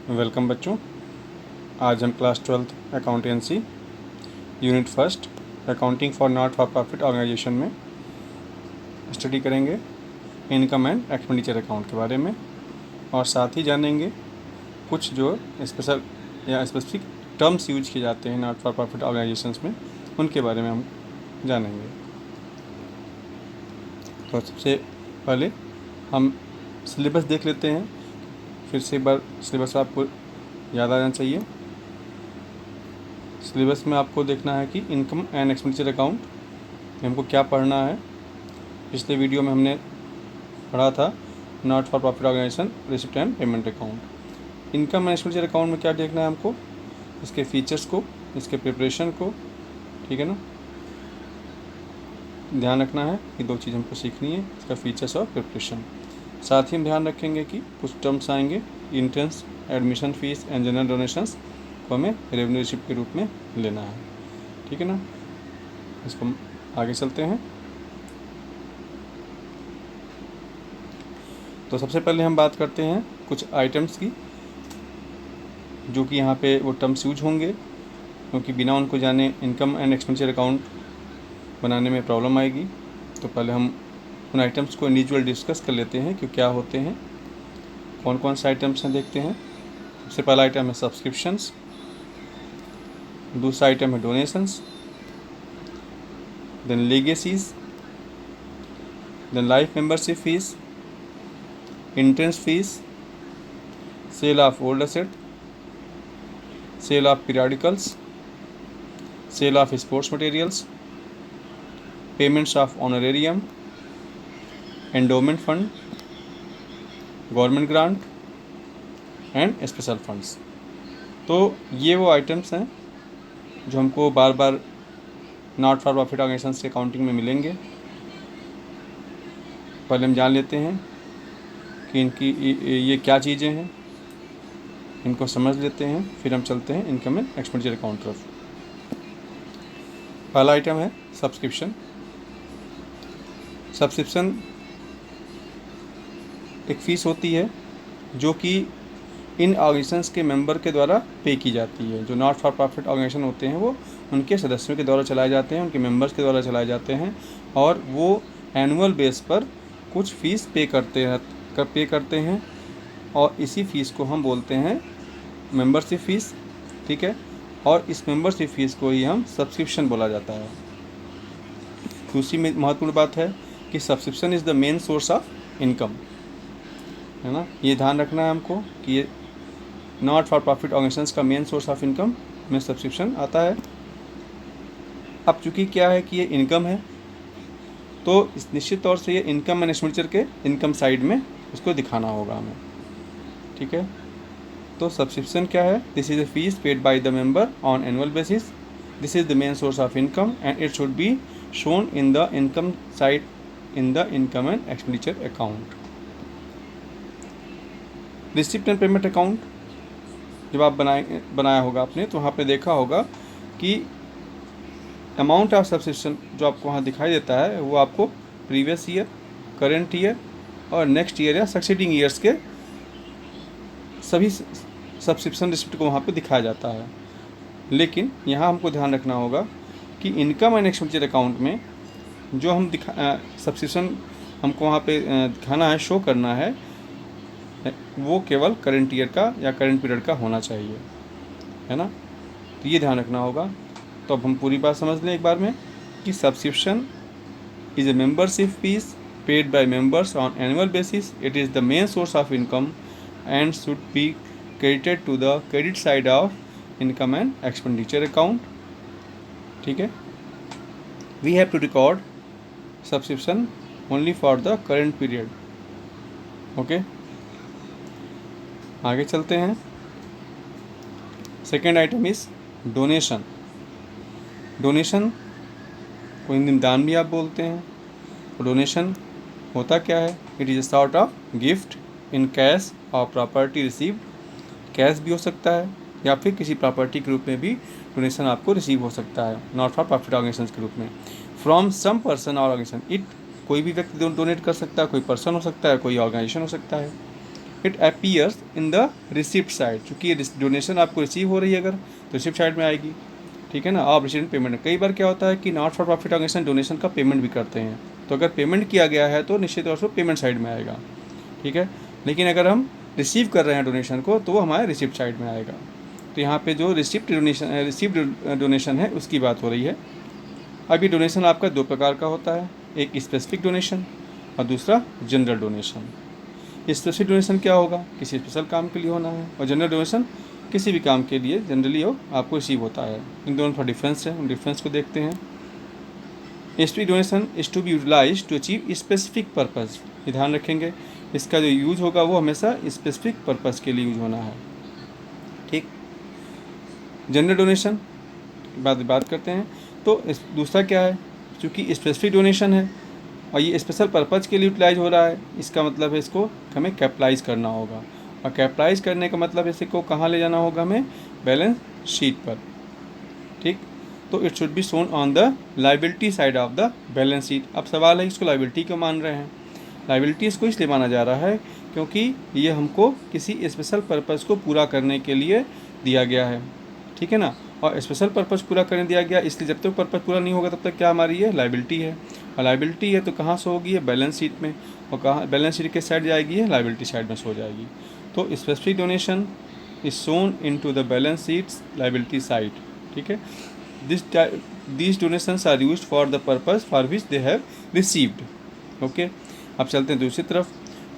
Welcome बच्चों। आज हम class 12th accountancy unit first accounting for not for profit organisation में स्टडी करेंगे इनकम एंड एक्सपेंडिचर अकाउंट के बारे में, और साथ ही जानेंगे कुछ जो स्पेशल या स्पेसिफिक टर्म्स यूज किए जाते हैं नॉट फॉर प्रॉफिट ऑर्गेनाइजेशंस में, उनके बारे में हम जानेंगे। तो सबसे पहले हम सिलेबस देख लेते हैं। फिर से एक बार सिलेबस आपको याद आ जाना चाहिए। सिलेबस में आपको देखना है कि इनकम एंड एक्सपेंडिचर अकाउंट में हमको क्या पढ़ना है। पिछले वीडियो में हमने पढ़ा था not for profit organisation receipt and payment account. Income and expenditure account में क्या देखना है हमको, इसके फीचर्स को, इसके प्रिपरेशन को, ठीक है ना। ध्यान रखना है कि दो चीज़ हमको सीखनी है, इसका फीचर्स और प्रिपरेशन। साथ ही हम ध्यान रखेंगे कि कुछ टर्म्स आएंगे, entrance, admission fees and general donations को हमें रेवेन्यू रिसिप्ट के रूप में लेना है, ठीक है ना। इसको हम आगे चलते हैं। तो सबसे पहले हम बात करते हैं कुछ आइटम्स की, जो कि यहाँ पे वो टर्म्स यूज होंगे, क्योंकि बिना उनको जाने इनकम एंड एक्सपेंडिचर अकाउंट बनाने में प्रॉब्लम आएगी। तो पहले हम उन आइटम्स को इंडिविजुअल डिस्कस कर लेते हैं कि क्या होते हैं, कौन कौन से आइटम्स हैं, देखते हैं। सबसे पहला आइटम है सब्सक्रिप्शंस, दूसरा आइटम है donations, then legacies, then life membership fees, entrance fees, sale of old asset, sale of periodicals, sale of sports materials, payments of honorarium, endowment fund, government grant and special funds. तो ये वो items हैं जो हमको बार बार not for profit organisation से accounting में मिलेंगे। पहले हम जान लेते हैं कि इनकी ये क्या चीज़ें हैं, इनको समझ लेते हैं, फिर हम चलते हैं इनकम एंड एक्सपेंडिचर अकाउंट तरफ। पहला आइटम है सब्सक्रिप्शन। सब्सक्रिप्शन एक फ़ीस होती है जो कि इन ऑर्गेनाइजेशंस के मेंबर के द्वारा पे की जाती है। जो नॉट फॉर प्रॉफिट ऑर्गेनाइजेशन होते हैं वो उनके सदस्यों के द्वारा चलाए जाते हैं, उनके मेंबर्स के द्वारा चलाए जाते हैं, और वो एनुअल बेस पर कुछ फ़ीस पे करते हैं, और इसी फ़ीस को हम बोलते हैं मेंबरशिप फ़ीस, ठीक है। और इस मेंबरशिप फ़ीस को ही हम सब्सक्रिप्शन बोला जाता है। दूसरी महत्वपूर्ण बात है कि subscription is the main source of income, है ना। ये ध्यान रखना है हमको कि ये नॉट फॉर प्रॉफिट ऑर्गेनाइजेशंस का मेन सोर्स ऑफ इनकम में सब्सक्रिप्शन आता है। अब चूँकि क्या है कि ये इनकम है, तो इस निश्चित तौर से ये इनकम एंड एक्सपेंडिचर के इनकम साइड में इसको दिखाना होगा हमें, ठीक है। तो सब्सक्रिप्शन क्या है, this is a fees paid bye the member on annual basis, this is the main source of income and it should be shown in the income side in the income and expenditure account. Receipt and payment account जब आप बनाया होगा आपने, तो वहाँ पे देखा होगा कि अमाउंट ऑफ सब्सक्रिप्शन जो आपको वहाँ दिखाई देता है वो आपको प्रीवियस ईयर, करेंट ईयर और नेक्स्ट ईयर या सक्सीडिंग ईयर्स के सभी सब्सक्रिप्शन रिसिप्ट को वहाँ पे दिखाया जाता है। लेकिन यहाँ हमको ध्यान रखना होगा कि इनकम एंड एक्सपेंडिचर अकाउंट में जो हम सब्सक्रिप्शन हमको वहाँ पे दिखाना है, शो करना है, वो केवल करेंट ईयर का या करेंट पीरियड का होना चाहिए, है ना। तो ये ध्यान रखना होगा। तो अब हम पूरी बात समझ लें एक बार में कि subscription is a membership fees paid by members on annual basis, it is the main source of income and should be credited to the credit side of income and expenditure account, ठीक है। We have to record subscription only for the current period, okay. आगे चलते हैं। Second item is donation. Donation को हिंदी में दान भी आप बोलते हैं। तो डोनेशन होता क्या है, it is a sort of gift in cash और प्रॉपर्टी रिसीव्ड। कैश भी हो सकता है या फिर किसी प्रॉपर्टी के रूप में भी डोनेशन आपको रिसीव हो सकता है, नॉट फॉर प्रॉफिट ऑर्गेनाइजेशन के रूप में, फ्रॉम सम पर्सन और ऑर्गेनाइजेशन। इट कोई भी व्यक्ति डोनेट कर सकता है, कोई पर्सन हो सकता है, कोई ऑर्गेनाइजेशन हो सकता है, it appears in the receipt side. चूँकि डोनेशन आपको रिसीव हो रही है अगर, तो रिसिप्ट साइड में आएगी, ठीक है ना, आप रिसीवेंट पेमेंट। कई बार क्या होता है कि not for profit organisation donation का पेमेंट भी करते हैं, तो अगर पेमेंट किया गया है तो निश्चित तौर से पेमेंट साइड में आएगा, ठीक है। लेकिन अगर हम रिसीव कर रहे हैं डोनेशन को तो वो हमारे रिसिप्ट साइड में आएगा। तो यहाँ पे जो रिसिप्ट डोनेशन है उसकी बात हो रही है। अब ये डोनेशन आपका दो प्रकार का होता है, एक स्पेसिफिक डोनेशन और दूसरा जनरल डोनेशन। स्पेसिफिक डोनेशन क्या होगा, किसी स्पेशल काम के लिए होना है, और जनरल डोनेशन किसी भी काम के लिए जनरली हो आपको रिसीव होता है। इन दोनों का डिफरेंस है, उन डिफरेंस को देखते हैं। Specific donation is to be utilise to achieve specific purpose. ये ध्यान रखेंगे, इसका जो यूज होगा वो हमेशा स्पेसिफिक पर्पज़ के लिए यूज होना है, ठीक। जनरल डोनेशन बात करते हैं, तो दूसरा क्या है, चूँकि स्पेसिफिक डोनेशन है और ये स्पेशल पर्पज़ के लिए यूटिलाइज हो रहा है, इसका मतलब है इसको हमें कैपिटलाइज करना होगा, और कैपिटलाइज करने का मतलब इसको कहाँ ले जाना होगा हमें, बैलेंस शीट पर, ठीक। तो it should be shown on the liability side of the balance sheet. अब सवाल है इसको लाइबिलिटी क्यों मान रहे हैं। लाइबिलिटी इसको इसलिए माना जा रहा है क्योंकि ये हमको किसी स्पेशल पर्पज़ को पूरा करने के लिए दिया गया है, ठीक है ना, और स्पेशल पर्पज़ पूरा करने दिया गया, इसलिए जब तक पर्पज़ पूरा नहीं होगा तब तक क्या हमारी ये लाइबिलिटी है। और लाइबिलिटी है तो कहाँ से होगी, है बैलेंस शीट में, और कहाँ बैलेंस शीट के साइड जाएगी है, लाइबिलिटी साइड में सो जाएगी। तो specific donation is shown into the balance sheets liability side, ठीक है। This donations are used for the purpose for which they have received. Okay, अब चलते हैं दूसरी तरफ।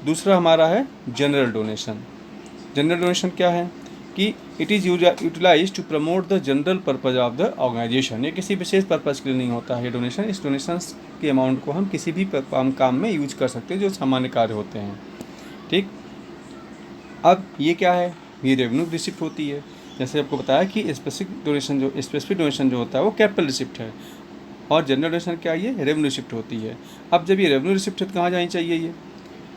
दूसरा हमारा है जनरल डोनेशन। जनरल डोनेशन क्या है कि it is utilize to promote the general purpose of the organization. ये किसी विशेष पर्पज़ के लिए नहीं होता है डोनेशन। इस डोनेशन के अमाउंट को हम किसी भी काम में यूज कर सकते हैं जो सामान्य कार्य होते हैं, ठीक। अब ये क्या है, ये रेवेन्यू रिसिप्ट होती है। जैसे आपको बताया कि स्पेसिफिक डोनेशन जो होता है वो कैपिटल रिसिप्ट है, और जनरल डोनेशन क्या है, ये रेवेन्यू रिसिप्ट होती है। अब जब ये रेवेन्यू रिसिप्ट है तो कहाँ जानी चाहिए, ये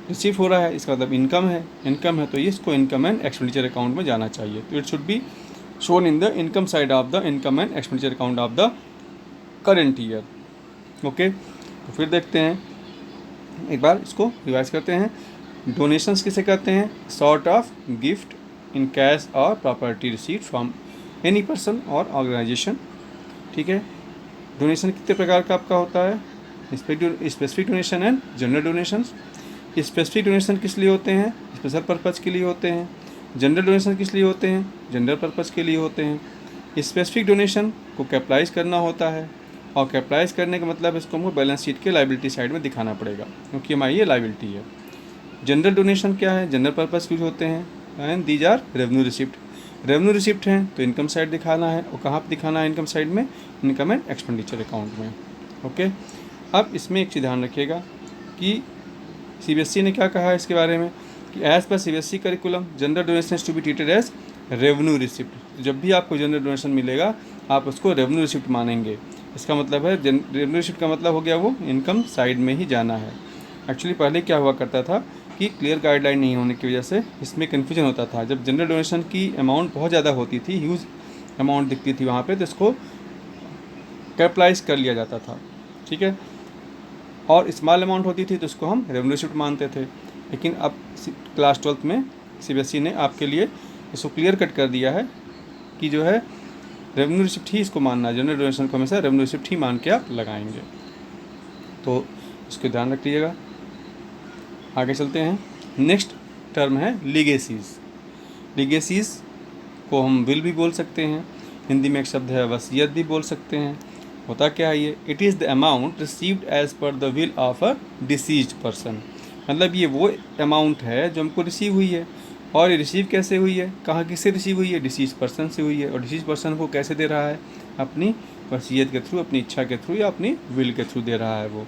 रिसीव हो रहा है, इसका मतलब इनकम है तो ये इसको इनकम एंड एक्सपेंडिचर अकाउंट में जाना चाहिए। तो it should be shown in the income side of the income and expenditure account of the current year. Okay, तो फिर देखते हैं, एक बार इसको रिवाइज करते हैं। डोनेशंस किसे कहते हैं, sort of gift in cash और property received from any person और ऑर्गेनाइजेशन, ठीक है। डोनेशन कितने प्रकार का आपका होता है, specific donation and general donations. Specific donation किस लिए होते हैं, स्पेशल पर्पज़ के लिए होते हैं। जनरल डोनेशन किस लिए होते हैं, जनरल पर्पज़ के लिए होते हैं। स्पेसिफिक डोनेशन को कैपिटलाइज करना होता है, और कैपिटलाइज करने का मतलब इसको हमको बैलेंस शीट के लाइबिलिटी साइड में दिखाना पड़ेगा क्योंकि हमारी ये लाइबिलिटी है। जनरल डोनेशन क्या है, जनरल पर्पज़ यूज होते हैं, and these are revenue receipt. Revenue receipt हैं तो इनकम साइड दिखाना है, और कहाँ पर दिखाना है इनकम साइड में, इनकम एंड एक्सपेंडिचर अकाउंट में। ओके, अब इसमें एक चीज़ ध्यान रखिएगा कि CBSE ने क्या कहा है इसके बारे में कि as per CBSE curriculum general donation to be treated as revenue receipt. जब भी आपको जनरल डोनेशन मिलेगा आप उसको रेवेन्यू रिसिप्ट मानेंगे। इसका मतलब है रेवेन्यू रिसिप्ट का मतलब हो गया वो इनकम साइड में ही जाना है। एक्चुअली पहले क्या हुआ करता था कि क्लियर गाइडलाइन नहीं होने की वजह से इसमें कन्फ्यूजन होता था। जब जनरल डोनेशन की अमाउंट बहुत ज़्यादा होती थी, ह्यूज अमाउंट दिखती थी वहाँ पर, तो इसको कैपिटलाइज कर लिया जाता था, ठीक है। और स्मॉल अमाउंट होती थी तो उसको हम रेवेन्यू रिसिप्ट मानते थे। लेकिन अब क्लास 12th में CBSE ने आपके लिए इसको क्लियर कट कर दिया है कि जो है रेवेन्यू रिसिप्ट ही इसको मानना है। जनरल डोनेशन को हमेशा रेवेन्यू रिसिप्ट ही मान के आप लगाएंगे, तो इसको ध्यान रख लीजिएगा। आगे चलते हैं। नेक्स्ट टर्म है लीगेसीज। लीगेसीज को हम विल भी बोल सकते हैं, हिंदी में एक शब्द है वसीयत भी बोल सकते हैं। होता क्या है ये, it is the amount received as per the will of a deceased person. मतलब ये वो अमाउंट है जो हमको रिसीव हुई है, और ये रिसीव कैसे हुई है, कहाँ किससे रिसीव हुई है, डिसीज पर्सन से हुई है। और डिसीज पर्सन को कैसे दे रहा है, अपनी वसीयत के थ्रू, अपनी इच्छा के थ्रू या अपनी विल के थ्रू दे रहा है वो,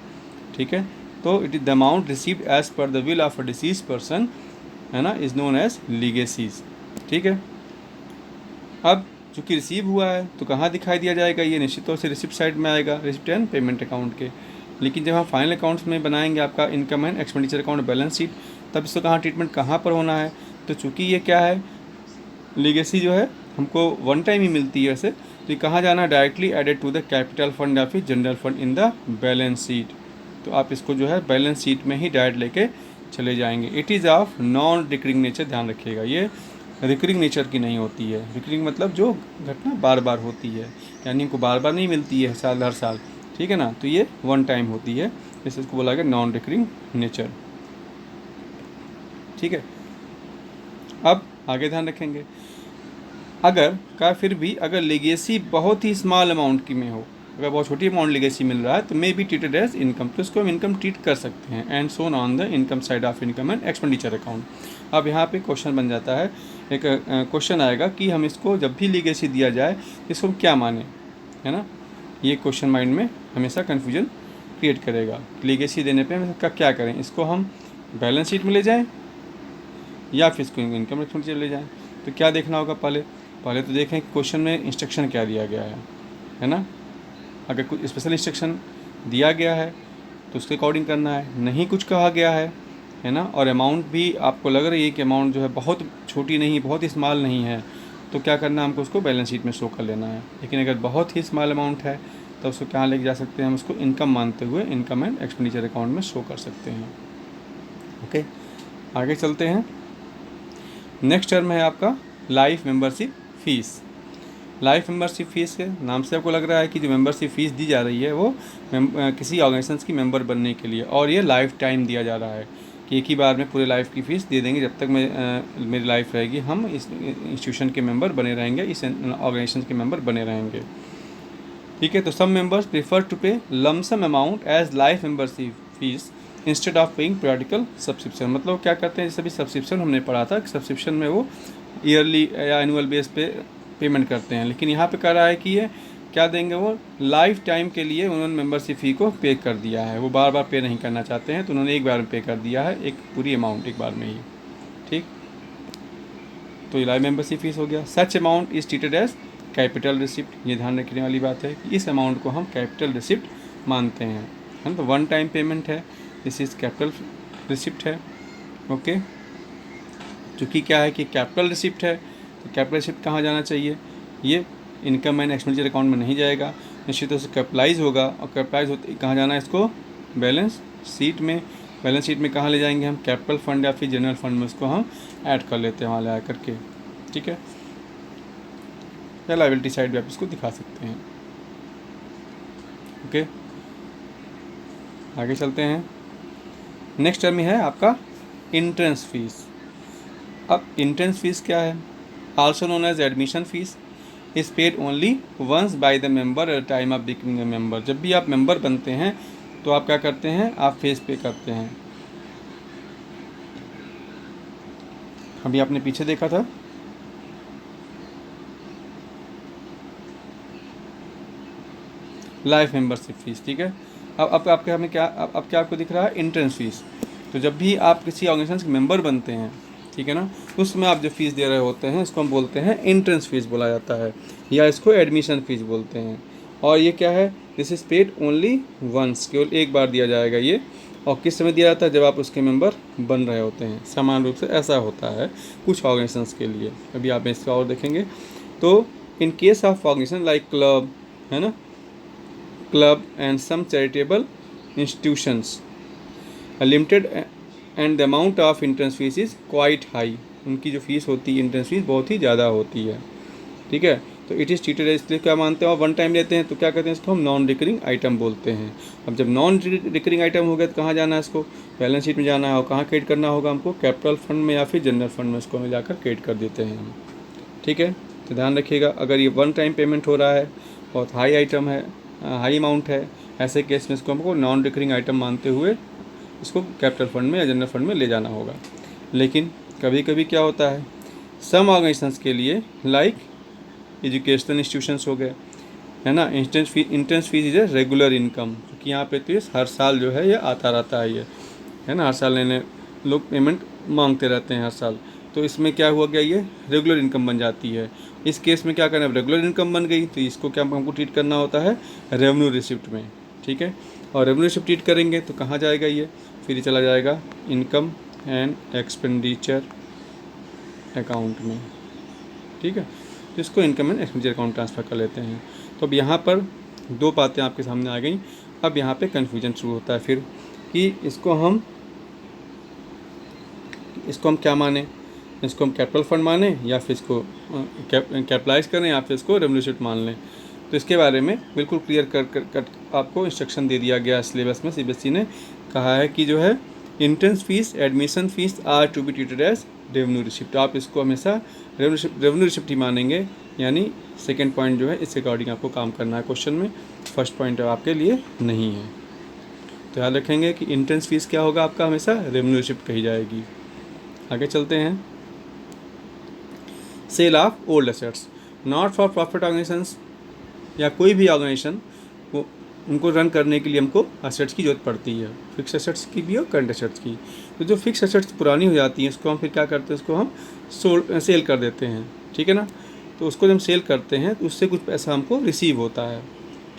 ठीक है। तो it is the amount received as per the will of a decease person, है ना, इज़ नोन एज लीगेसीज, ठीक है। अब चूँकि रिसीव हुआ है तो कहाँ दिखाई दिया जाएगा, ये निश्चित तौर से रिसिप्ट साइड में आएगा, रिसिप्ट एंड पेमेंट अकाउंट के। लेकिन जब हम फाइनल अकाउंट्स में बनाएंगे आपका income and expenditure account balance sheet, तब इसको कहाँ ट्रीटमेंट कहाँ पर होना है, तो चूँकि ये क्या है, लीगेसी जो है हमको वन टाइम ही मिलती है वैसे, तो ये कहाँ जाना है, directly added to the capital fund या फिर general fund in the balance sheet. तो आप इसको जो है बैलेंस शीट में ही डायरेक्ट लेके चले जाएंगे। It is of non recurring nature, ध्यान रखिएगा, ये रिकरिंग नेचर की नहीं होती है। रिकरिंग मतलब जो घटना बार बार होती है, यानी इनको बार बार नहीं मिलती है साल हर साल, ठीक है ना, तो ये वन टाइम होती है, इसको बोला गया नॉन रिकरिंग नेचर। ठीक है, अब आगे ध्यान रखेंगे, अगर का फिर भी अगर लेगेसी बहुत ही स्मॉल अमाउंट की में हो, अगर बहुत छोटी अमाउंट लेगेसी मिल रहा है तो may be treated as income, तो इसको हम इनकम ट्रीट कर सकते हैं, and shown on the income side of income and expenditure account. अब यहाँ पे क्वेश्चन बन जाता है, एक क्वेश्चन आएगा कि हम इसको जब भी लेगेसी दिया जाए इसको हम क्या माने, है ना, ये क्वेश्चन माइंड में हमेशा कन्फ्यूजन क्रिएट करेगा। लेगेसी देने पर हम इसका क्या करें, इसको हम बैलेंस शीट में ले जाएँ या फिर इसको इनकम एक्सपेंडिचर ले जाएँ। तो क्या देखना होगा, पहले तो देखें कि क्वेश्चन में इंस्ट्रक्शन क्या दिया गया है ना। अगर कुछ स्पेशल इंस्ट्रक्शन दिया गया है तो उसके अकॉर्डिंग करना है, नहीं कुछ कहा गया है ना, और अमाउंट भी आपको लग रही है कि अमाउंट जो है बहुत छोटी नहीं, बहुत ही स्मॉल नहीं है, तो क्या करना है, हमको उसको बैलेंस शीट में शो कर लेना है। लेकिन अगर बहुत ही स्मॉल अमाउंट है तो उसको कहाँ लेके जा सकते हैं, हम उसको इनकम मानते हुए इनकम एंड एक्सपेंडिचर अकाउंट में शो कर सकते हैं। ओके, आगे चलते हैं। नेक्स्ट टर्म है आपका life membership fees. Life membership fees के नाम से आपको लग रहा है कि जो मेंबरशिप फ़ीस दी जा रही है वो किसी ऑर्गेनाइजेशन की मेंबर बनने के लिए, और ये लाइफ टाइम दिया जा रहा है कि एक ही बार में पूरे लाइफ की फ़ीस दे देंगे, जब तक मेरी लाइफ रहेगी हम इस इंस्टीट्यूशन के मेंबर बने रहेंगे, इस ऑर्गेनाइजेशन के मेंबर बने रहेंगे। ठीक है, तो some members prefer to pay lump sum amount as life membership fees instead of paying periodical subscription. मतलब क्या करते हैं, जैसे भी सब्सक्रिप्शन हमने पढ़ा था, सब्सक्रिप्शन में वो ईयरली या एनुअल बेस पे पेमेंट करते हैं, लेकिन यहाँ पे कह रहा है कि ये क्या देंगे, वो लाइफ टाइम के लिए उन्होंने मेंबरशिप फ़ी को पे कर दिया है, वो बार बार पे नहीं करना चाहते हैं, तो उन्होंने एक बार में पे कर दिया है, एक पूरी अमाउंट एक बार में ही। ठीक, तो ये लाइफ मेंबरशिप फीस हो गया। Such amount is treated as capital receipt, ये ध्यान रखने वाली बात है कि इस अमाउंट को हम कैपिटल रिसिप्ट मानते हैं, है ना, तो वन टाइम पेमेंट है, दिस इज़ कैपिटल रिसिप्ट है। ओके, चूँकि क्या है कि कैपिटल रिसिप्ट है, तो कैपिटल रिसिप्ट कहाँ जाना चाहिए, ये इनकम एंड एक्सपेंडिचर अकाउंट में नहीं जाएगा, निश्चित रूप से कैपिटलाइज होगा, और कैपिटलाइज होते कहाँ जाना है, इसको बैलेंस शीट में। बैलेंस शीट में कहाँ ले जाएंगे हम, कैपिटल फंड या फिर जनरल फंड में उसको हम ऐड कर लेते हैं वहाँ ले आकर के। ठीक है, या लायबिलिटी साइड भी आप इसको दिखा सकते हैं। ओके, आगे चलते हैं। नेक्स्ट टर्म है आपका इंट्रेंस फीस। अब इंट्रेंस फीस क्या है, also known as admission fees, is paid only once by the member at time of becoming a member. जब भी आप मेंबर बनते हैं तो आप क्या करते हैं, आप फीस पे करते हैं। अभी आपने पीछे देखा था, लाइफ मेंबरशिप फीस। ठीक है, अब आपके हमें क्या, अब क्या आपको दिख रहा है, इंट्रेंस फीस। तो जब भी आप किसी ऑर्गेनाइजेशन के मेंबर बनते हैं, ठीक है ना, उसमें आप जो फीस दे रहे होते हैं इसको हम बोलते हैं इंट्रेंस फीस बोला जाता है, या इसको एडमिशन फीस बोलते हैं। और ये क्या है, this is paid only once, केवल एक बार दिया जाएगा ये, और किस समय दिया जाता है, जब आप उसके मेंबर बन रहे होते हैं। समान रूप से ऐसा होता है कुछ ऑर्गेनाइजेशंस के लिए। अभी आप इसका और देखेंगे, तो in case of organization like club, है ना, club and some charitable institutions limited and the amount of entrance fees is quite high, उनकी जो फीस होती है इंट्रेंस फीस बहुत ही ज़्यादा होती है। ठीक है, तो इट इज़ ट्रीटेड, इसलिए क्या मानते हैं, और वन टाइम लेते हैं तो क्या कहते हैं, इसको हम नॉन रिकरिंग आइटम बोलते हैं। अब जब नॉन रिकरिंग आइटम हो गया तो कहाँ जाना है, इसको बैलेंस शीट में जाना है, और कहाँ क्रेडिट करना होगा हमको, कैपिटल फंड में या फिर जनरल फंड में इसको मिलाकर क्रेडिट कर देते हैं हम। ठीक है, तो ध्यान रखिएगा, अगर ये वन टाइम पेमेंट हो रहा है, बहुत हाई आइटम है, हाई अमाउंट है, ऐसे केस में इसको हमको नॉन रिकरिंग आइटम मानते हुए इसको कैपिटल फंड में या जनरल फंड में ले जाना होगा। लेकिन कभी कभी क्या होता है, सम ऑर्गेनाइजेशंस के लिए लाइक एजुकेशनल इंस्टीट्यूशंस हो गए, है ना, entrance fees is a regular income, क्योंकि यहाँ पे तो ये हर साल जो है ये आता रहता है, ये है ना, हर साल नए लोग पेमेंट मांगते रहते हैं हर साल, तो इसमें क्या हुआ गया, ये रेगुलर इनकम बन जाती है। इस केस में क्या करना है, रेगुलर इनकम बन गई तो इसको क्या हमको ट्रीट करना होता है, रेवेन्यू रिसिप्ट में। ठीक है, और रेवेन्यू रिसिप्ट ट्रीट करेंगे तो कहाँ जाएगा ये, फिर ये चला जाएगा इनकम एंड एक्सपेंडिचर अकाउंट में। ठीक है, तो इसको income and expenditure account transfer कर लेते हैं। तो अब यहाँ पर दो बातें आपके सामने आ गई। अब यहाँ पे कन्फ्यूजन शुरू होता है फिर कि इसको हम इसको हम क्या माने, इसको हम कैपिटल फंड माने या फिर इसको कैपिटलाइज करें या फिर इसको रेवेन्यू रिसिप्ट मान लें। तो इसके बारे में बिल्कुल क्लियर कर आपको इंस्ट्रक्शन दे दिया गया सिलेबस में। सीबीएसई ने कहा है कि जो है entrance fees, admission fees are to be treated as revenue receipt. आप इसको हमेशा रेवेन्यू रिसिप्ट ही मानेंगे, यानी सेकेंड पॉइंट जो है इस अकॉर्डिंग आपको काम करना है क्वेश्चन में, फर्स्ट पॉइंट आपके लिए नहीं है। तो याद रखेंगे कि एंट्रेंस फीस क्या होगा आपका, हमेशा रेवेन्यू रिसिप्ट कही जाएगी। आगे चलते हैं, sale of old assets. Not for profit organizations या कोई भी ऑर्गेनाइजेशन को उनको रन करने के लिए हमको एसेट्स की जरूरत पड़ती है, फिक्स एसेट्स की भी और करंट एसेट्स की। तो जो फिक्स एसेट्स पुरानी हो जाती हैं उसको हम फिर क्या करते हैं, उसको हम सेल कर देते हैं, ठीक है ना। तो उसको जब हम सेल करते हैं तो उससे कुछ पैसा हमको रिसीव होता है,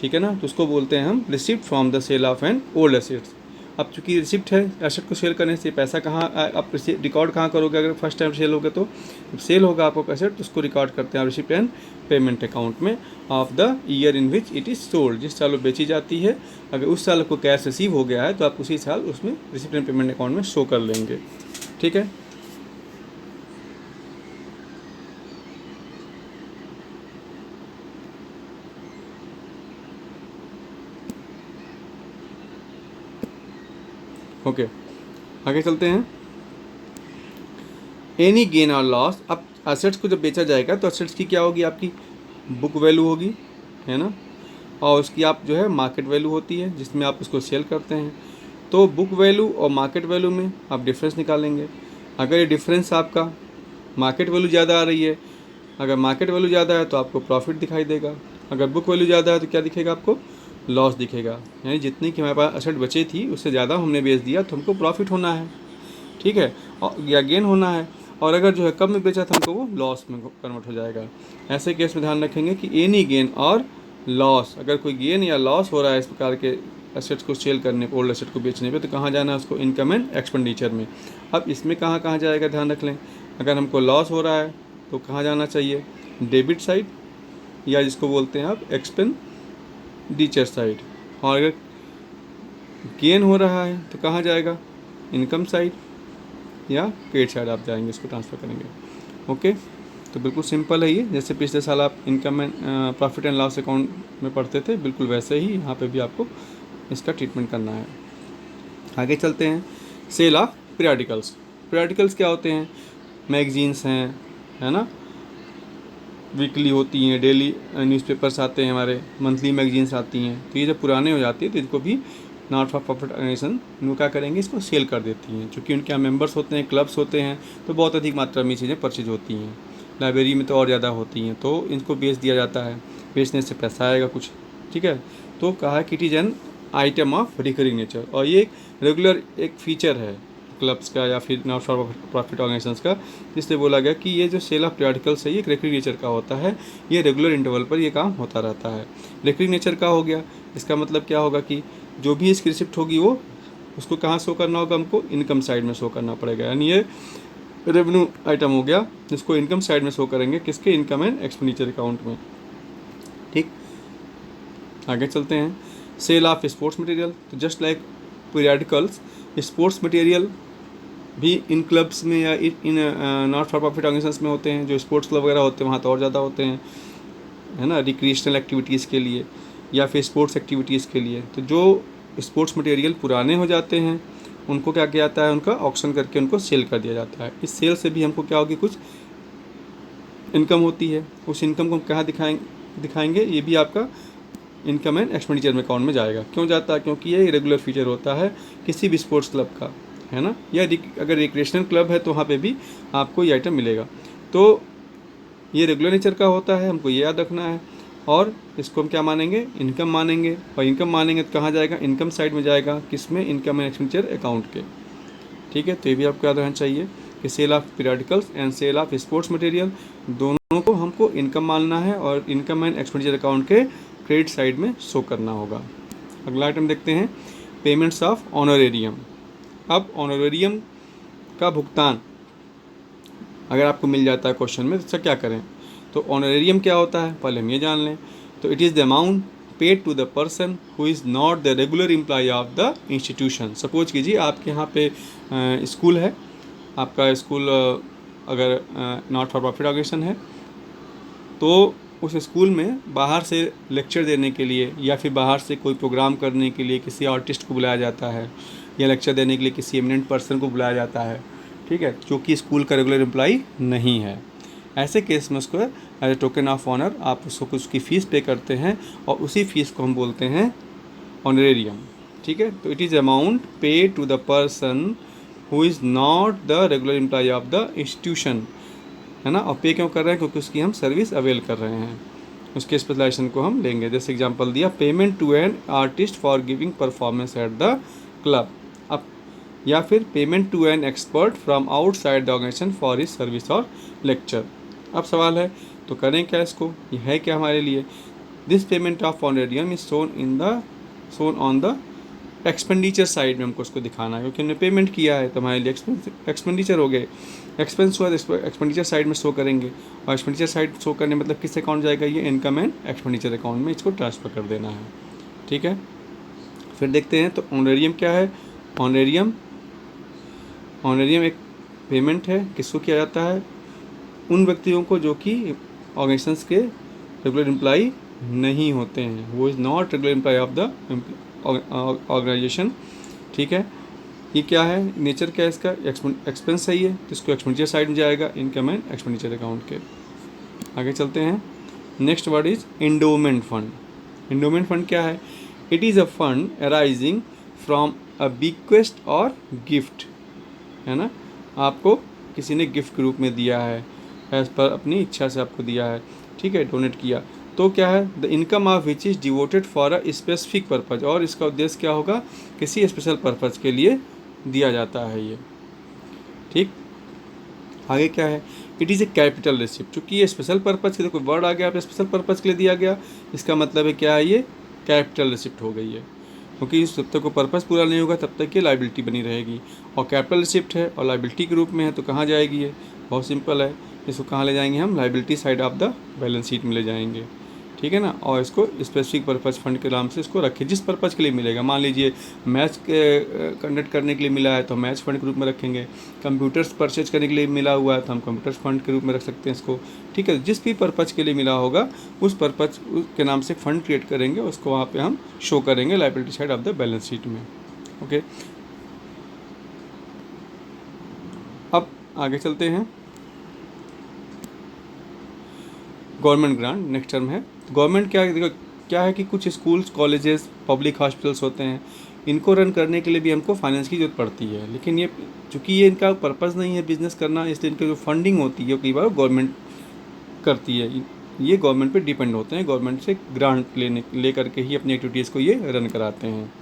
ठीक है ना। तो उसको बोलते हैं हम receipt from the sale of an old assets. अब चूंकि रिसिप्ट है, एसेट को सेल करने से पैसा कहाँ आप रिकॉर्ड कहाँ करोगे, अगर फर्स्ट टाइम सेल होगा तो जब सेल होगा आपको एसेट तो उसको रिकॉर्ड करते हैं रिसिप्ट एंड पेमेंट अकाउंट में of the year in which it is sold. जिस साल वो बेची जाती है, अगर उस साल को कैश रिसीव हो गया है तो आप उसी साल उसमें रिसिप्ट एंड पेमेंट अकाउंट में शो कर लेंगे, ठीक है। ओके आगे चलते हैं, एनी गेन और लॉस। अब एसेट्स को जब बेचा जाएगा तो एसेट्स की क्या होगी, आपकी बुक वैल्यू होगी, है ना, और उसकी आप जो है मार्केट वैल्यू होती है जिसमें आप उसको सेल करते हैं। तो बुक वैल्यू और मार्केट वैल्यू में आप डिफरेंस निकालेंगे। अगर ये डिफरेंस आपका मार्केट वैल्यू ज़्यादा आ रही है, अगर मार्केट वैल्यू ज़्यादा है तो आपको प्रॉफिट दिखाई देगा, अगर बुक वैल्यू ज़्यादा है तो क्या दिखेगा, आपको लॉस दिखेगा। यानी जितनी की हमारे पास एसेट बची थी उससे ज़्यादा हमने बेच दिया तो हमको प्रॉफिट होना है, ठीक है, और या गेन होना है। और अगर जो है कम में बेचा था हमको वो लॉस में कन्वर्ट हो जाएगा। ऐसे केस में ध्यान रखेंगे कि एनी गेन और लॉस, अगर कोई गेन या लॉस हो रहा है इस प्रकार के एसेट्स को सेल करने पे, ओल्ड एसेट को बेचने पे, तो कहाँ जाना है उसको, इनकम एंड एक्सपेंडिचर में। अब इसमें कहाँ कहाँ जाएगा ध्यान रख लें। अगर हमको लॉस हो रहा है तो कहाँ जाना चाहिए, डेबिट साइड, या जिसको बोलते हैं आप एक्सपेंडिचर साइड। और अगर गेन हो रहा है तो कहाँ जाएगा, इनकम साइड या क्रेडिट साइड आप जाएंगे, इसको ट्रांसफ़र करेंगे। ओके, तो बिल्कुल सिंपल है ये, जैसे पिछले साल आप income and profit and loss account में पढ़ते थे, बिल्कुल वैसे ही यहाँ पे भी आपको इसका ट्रीटमेंट करना है। आगे चलते हैं, सेल ऑफ पीरियडिकल्स। पीरियडिकल्स क्या होते हैं, मैगजीन्स हैं, है ना, वीकली होती हैं, डेली न्यूज़पेपर्स आते हैं हमारे, मंथली मैगजीन्स आती हैं। तो ये जब पुराने हो जाती है तो इनको भी नॉट फॉर प्रॉफिट ऑर्गेनाइजेशन वो क्या करेंगे, इसको सेल कर देती हैं। चूँकि उनके यहाँ मेंबर्स होते हैं, क्लब्स होते हैं, तो बहुत अधिक मात्रा में चीज़ें परचेज होती हैं। लाइब्रेरी में तो और ज़्यादा होती हैं, तो इनको बेच दिया जाता है, बेचने से पैसा आएगा कुछ, ठीक है। तो कहा है कि it is an item of recurring nature, और ये एक रेगुलर एक फीचर है क्लब्स का या फिर नॉट फॉर प्रॉफिट ऑर्गेनाइजेशंस का, जिससे बोला गया कि ये जो सेल ऑफ पीरियडिकल्स है ये एक रिकरिंग नेचर का होता है, ये रेगुलर इंटरवल पर ये काम होता रहता है। रिकरिंग नेचर का हो गया, इसका मतलब क्या होगा कि जो भी इसकी रिसिप्ट होगी वो उसको कहाँ शो करना होगा, हमको इनकम साइड में शो करना पड़ेगा। यानी ये रेवेन्यू आइटम हो गया जिसको इनकम साइड में शो करेंगे, किसके, इनकम एंड एक्सपेंडिचर अकाउंट में, ठीक। आगे चलते हैं, सेल ऑफ स्पोर्ट्स मटेरियल। तो just like periodicals, sports material भी इन क्लब्स में या in not for profit organisations में होते हैं। जो स्पोर्ट्स क्लब वगैरह होते हैं वहाँ तो और ज़्यादा होते हैं, है ना, रिक्रिएशनल एक्टिविटीज़ के लिए या फिर स्पोर्ट्स एक्टिविटीज़ के लिए। तो जो स्पोर्ट्स मटेरियल पुराने हो जाते हैं उनको क्या किया जाता है, उनका ऑक्शन करके उनको सेल कर दिया जाता है। इस सेल से भी हमको क्या होगी, कुछ इनकम होती है। उस इनकम को हम कहाँ दिखाएंगे, ये भी आपका इनकम एंड एक्सपेंडिचर में अकाउंट में जाएगा। क्यों जाता है, क्योंकि ये रेगुलर फीचर होता है किसी भी स्पोर्ट्स क्लब का, है ना, या अगर रिक्रिएशनल क्लब है तो वहाँ पे भी आपको ये आइटम मिलेगा। तो ये रेगुलर नेचर का होता है, हमको ये याद रखना है। और इसको हम क्या मानेंगे, इनकम मानेंगे, और इनकम मानेंगे तो कहाँ जाएगा, इनकम साइड में जाएगा, किसमें, इनकम एंड एक्सपेंडिचर अकाउंट के, ठीक है। तो ये भी आपको याद रहना चाहिए कि sale of periodicals and sale of sports material दोनों को हमको इनकम मानना है और इनकम एंड एक्सपेंडिचर अकाउंट के क्रेडिट साइड में शो करना होगा। अगला आइटम देखते हैं, पेमेंट्स ऑफ ऑनरेरियम। अब ऑनरेरियम का भुगतान अगर आपको मिल जाता है क्वेश्चन में तो इसका क्या करें। तो ऑनरेरियम क्या होता है पहले हम ये जान लें। तो it is the amount paid to the person who is not the regular employee of the institution. Suppose कीजिए आपके यहाँ पे स्कूल है, आपका स्कूल अगर नॉट फॉर प्रॉफिट ऑर्गेनाइजेशन है तो उस स्कूल में बाहर से लेक्चर देने के लिए या फिर बाहर से कोई प्रोग्राम करने के लिए किसी आर्टिस्ट को बुलाया जाता है, या लेक्चर देने के लिए किसी एमिनेंट पर्सन को बुलाया जाता है, ठीक है, जो कि स्कूल का रेगुलर एम्प्लॉई नहीं है। ऐसे केस में उसको as a token of honour आप उसको उसकी फ़ीस पे करते हैं और उसी फीस को हम बोलते हैं ऑनरेरियम, ठीक है। तो it is amount pay to the person who is not the regular employee of the institution, है ना। और पे क्यों कर रहे हैं? क्योंकि उसकी हम सर्विस अवेल कर रहे हैं, उसके स्पेशलाइजेशन को हम लेंगे। जैसे एग्जांपल दिया, payment to an artist for giving performance at the club, अब या फिर payment to an expert from outside the organization for his service और लेक्चर। अब सवाल है तो करें क्या इसको, ये है क्या हमारे लिए? This payment of honorarium is shown on the expenditure side में हमको उसको दिखाना है, क्योंकि हमने पेमेंट किया है तो हमारे लिए एक्सपेंडिचर हो गए, एक्सपेंस हुआ तो एक्सपेंडिचर साइड में शो करेंगे। और एक्सपेंडिचर साइड शो करने मतलब किस अकाउंट जाएगा? ये इनकम एंड एक्सपेंडिचर अकाउंट में इसको ट्रांसफ़र कर देना है, ठीक है। फिर देखते हैं तो ऑनरेरियम क्या है। ऑनरेरियम एक पेमेंट है, किसको किया जाता है? उन व्यक्तियों को जो कि ऑर्गेनाइजेशंस के रेगुलर एम्प्लॉई नहीं होते हैं, वो is not regular employee of the organization, ठीक है। ये क्या है, नेचर क्या है इसका? एक्सपेंस सही है तो इसको एक्सपेंडिचर साइड में जाएगा, इनकम एंड एक्सपेंडिचर अकाउंट के। आगे चलते हैं। Next word is endowment fund. Endowment fund क्या है? It is a fund arising from a bequest और गिफ्ट, है ना। आपको किसी ने गिफ्ट के रूप में दिया है, एज पर अपनी इच्छा से आपको दिया है, ठीक है, डोनेट किया, तो क्या है? The income of which is devoted for a specific purpose, और इसका उद्देश्य क्या होगा? किसी स्पेशल पर्पज़ के लिए दिया जाता है ये, ठीक। आगे क्या है? It is a capital receipt. चूँकि ये स्पेशल पर्पज़ के लिए कोई वर्ड आ गया, आप स्पेशल पर्पज़ के लिए दिया गया, इसका मतलब है क्या है? ये कैपिटल रिसिप्ट हो गई है, क्योंकि जब तक को पर्पज़ पूरा नहीं होगा तब तक ये लाइबिलिटी बनी रहेगी। और कैपिटल रिसिप्ट है और लाइबिलिटी के रूप में है तो कहाँ जाएगी ये? बहुत सिंपल है, इसको कहाँ ले जाएंगे हम? Liability side of the balance sheet में ले जाएंगे, ठीक है ना। और इसको स्पेसिफिक पर्पज़ फंड के नाम से इसको रखें, जिस पर्पज़ के लिए मिलेगा। मान लीजिए मैच कंडक्ट करने के लिए मिला है तो मैच फंड के रूप में रखेंगे, कंप्यूटर्स परचेज करने के लिए मिला हुआ है तो हम कंप्यूटर्स फंड के रूप में रख सकते हैं इसको, ठीक है। जिस भी पर्पज़ के लिए मिला होगा उस पर्पज़ के नाम से फंड क्रिएट करेंगे, उसको वहाँ पे हम शो करेंगे liability side of the balance sheet में, ओके। अब आगे चलते हैं। गवर्नमेंट ग्रांट नेक्स्ट टर्म है। गवर्नमेंट क्या है कि कुछ स्कूल्स, कॉलेजेस, पब्लिक हॉस्पिटल्स होते हैं, इनको रन करने के लिए भी हमको फाइनेंस की ज़रूरत पड़ती है। लेकिन ये चूँकि ये इनका पर्पज़ नहीं है बिजनेस करना, इसलिए इनकी जो फंडिंग होती है कई बार गवर्नमेंट करती है। ये गवर्नमेंट पे डिपेंड होते हैं, गवर्नमेंट से ग्रांट ले करके ही अपनी एक्टिविटीज़ को ये रन कराते हैं,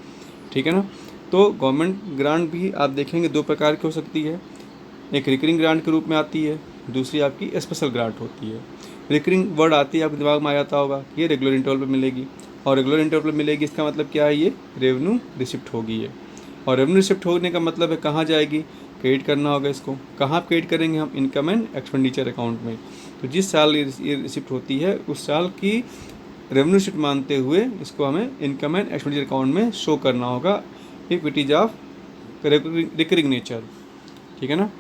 ठीक है ना। तो गवर्नमेंट ग्रांट भी आप देखेंगे दो प्रकार की हो सकती है, एक रिकरिंग ग्रांट के रूप में आती है, दूसरी आपकी स्पेशल ग्रांट होती है। रिकरिंग वर्ड आती है आपके दिमाग में आ जाता होगा, ये रेगुलर इंटरवल पे मिलेगी, और रेगुलर इंटरवल पे मिलेगी इसका मतलब क्या है? ये रेवेन्यू रिसिप्ट होगी ये। और रेवेन्यू रिसिप्ट होने का मतलब है कहाँ जाएगी? क्रेडिट करना होगा इसको। कहाँ क्रेडिट करेंगे हम? इनकम एंड एक्सपेंडिचर अकाउंट में। तो जिस साल ये रिसिप्ट होती है उस साल की रेवेन्यू रिसिप्ट मानते हुए इसको हमें इनकम एंड एक्सपेंडिचर अकाउंट में शो करना होगा, if it is of recurring nature, ठीक है ना।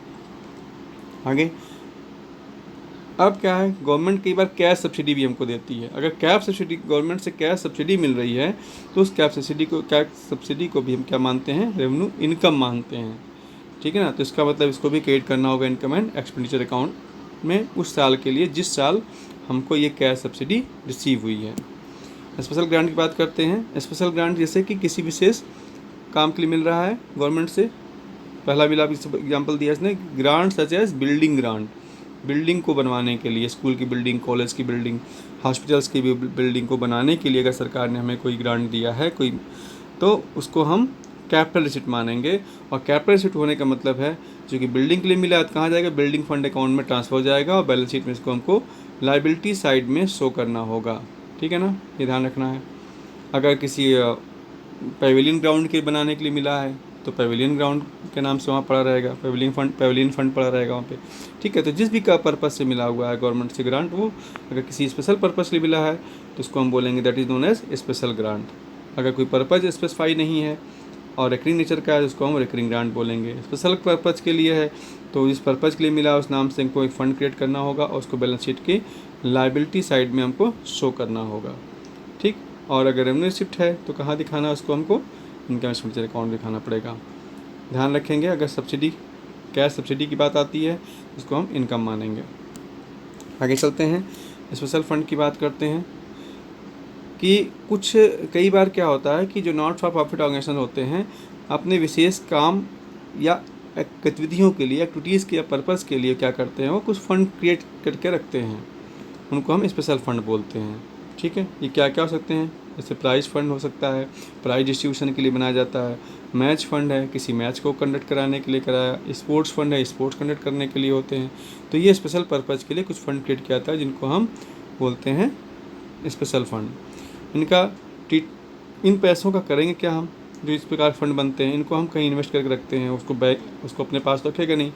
आगे अब क्या है? गवर्नमेंट कई बार कैश सब्सिडी भी हमको देती है। अगर कैश सब्सिडी, गवर्नमेंट से कैश सब्सिडी मिल रही है तो उस कैश सब्सिडी को भी हम क्या मानते हैं? रेवेन्यू इनकम मानते हैं, ठीक है ना। तो इसका मतलब इसको भी क्रेडिट करना होगा इनकम एंड एक्सपेंडिचर अकाउंट में उस साल के लिए जिस साल हमको ये कैश सब्सिडी रिसीव हुई है। स्पेशल ग्रांट की बात करते हैं। स्पेशल ग्रांट जैसे कि किसी विशेष काम के लिए मिल रहा है गवर्नमेंट से। पहला भी एग्जाम्पल दिया इसने, grant such as building grant, building को बनवाने के लिए, स्कूल की बिल्डिंग, कॉलेज की बिल्डिंग, हॉस्पिटल्स की भी बिल्डिंग को बनाने के लिए अगर सरकार ने हमें कोई ग्रांट दिया है कोई, तो उसको हम कैपिटल रिसिप्ट मानेंगे। और कैपिटल रिसिप्ट होने का मतलब है जो कि बिल्डिंग के लिए मिला है तो कहाँ जाएगा? बिल्डिंग फंड अकाउंट में ट्रांसफर हो जाएगा और बैलेंस शीट में इसको हमको लाइबिलिटी साइड में शो करना होगा, ठीक है ना, ये ध्यान रखना है। अगर किसी पेविलियन ग्राउंड के बनाने के लिए मिला है तो पेविलियन ग्राउंड के नाम से वहाँ पड़ा रहेगा, पेविलियन फंड पड़ा रहेगा वहाँ पे, ठीक है। तो जिस भी का पर्पज़ से मिला हुआ है गवर्नमेंट से ग्रांट, वो अगर किसी स्पेशल पर्पज़ के लिए मिला है तो उसको हम बोलेंगे that is known as special grant. अगर कोई पर्पज़ स्पेसिफाई नहीं है और रिकरिंग नेचर का है तो उसको हम रिकरिंग ग्रांट बोलेंगे। स्पेशल पर्पज़ के लिए है तो जिस पर्पज़ के लिए मिला उस नाम से हमको एक फ़ंड क्रिएट करना होगा और उसको बैलेंस शीट की लायबिलिटी साइड में हमको शो करना होगा, ठीक। और अगर रेवेन्यू रिसिप्ट है तो कहाँ दिखाना है उसको, हमको इनकम एक्सपेंडिचर अकाउंट दिखाना पड़ेगा। ध्यान रखेंगे, अगर सब्सिडी कैश सब्सिडी की बात आती है उसको हम इनकम मानेंगे। आगे चलते हैं, स्पेशल फ़ंड की बात करते हैं कि कई बार क्या होता है कि जो नॉट फॉर प्रॉफिट ऑर्गेनाइजेशन होते हैं अपने विशेष काम या गतिविधियों के लिए, एक्टिविटीज़ के या पर्पज़ के लिए क्या करते हैं, वो कुछ फ़ंड क्रिएट करके रखते हैं, उनको हम स्पेशल फ़ंड बोलते हैं, ठीक है। ये क्या क्या हो सकते हैं, जैसे प्राइज़ फ़ंड हो सकता है, प्राइज़ डिस्ट्रीब्यूशन के लिए बनाया जाता है। मैच फ़ंड है, किसी मैच को कंडक्ट कराने के लिए कराया। स्पोर्ट्स फ़ंड है, स्पोर्ट्स कंडक्ट करने के लिए होते हैं। तो ये स्पेशल पर्पज़ के लिए कुछ फ़ंड क्रिएट किया जाता है जिनको हम बोलते हैं स्पेशल फ़ंड। इन पैसों का करेंगे क्या हम, जो इस प्रकार फंड बनते हैं इनको हम कहीं इन्वेस्ट करके रखते हैं, उसको अपने पास तो रखेगा नहीं,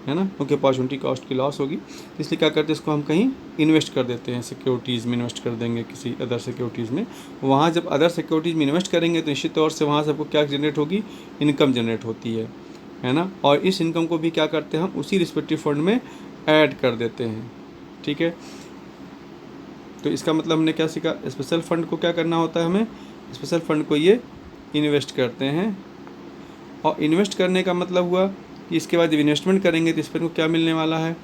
है ना, क्योंकि अपॉर्चुनिटी कॉस्ट की लॉस होगी। इसलिए क्या करते हैं, इसको हम कहीं इन्वेस्ट कर देते हैं, सिक्योरिटीज़ में इन्वेस्ट कर देंगे, किसी अदर सिक्योरिटीज़ में। वहाँ जब अदर सिक्योरिटीज़ में इन्वेस्ट करेंगे तो निश्चित तौर से वहाँ से आपको क्या जनरेट होगी, इनकम जनरेट होती है ना। और इस इनकम को भी क्या करते हैं, हम उसी रिस्पेक्टिव फंड में ऐड कर देते हैं, ठीक है। तो इसका मतलब हमने क्या सीखा, स्पेशल फ़ंड को क्या करना होता है, हमें स्पेशल फ़ंड को ये इन्वेस्ट करते हैं। और इन्वेस्ट करने का मतलब हुआ कि इसके बाद जब इन्वेस्टमेंट करेंगे तो इस पर क्या मिलने वाला है,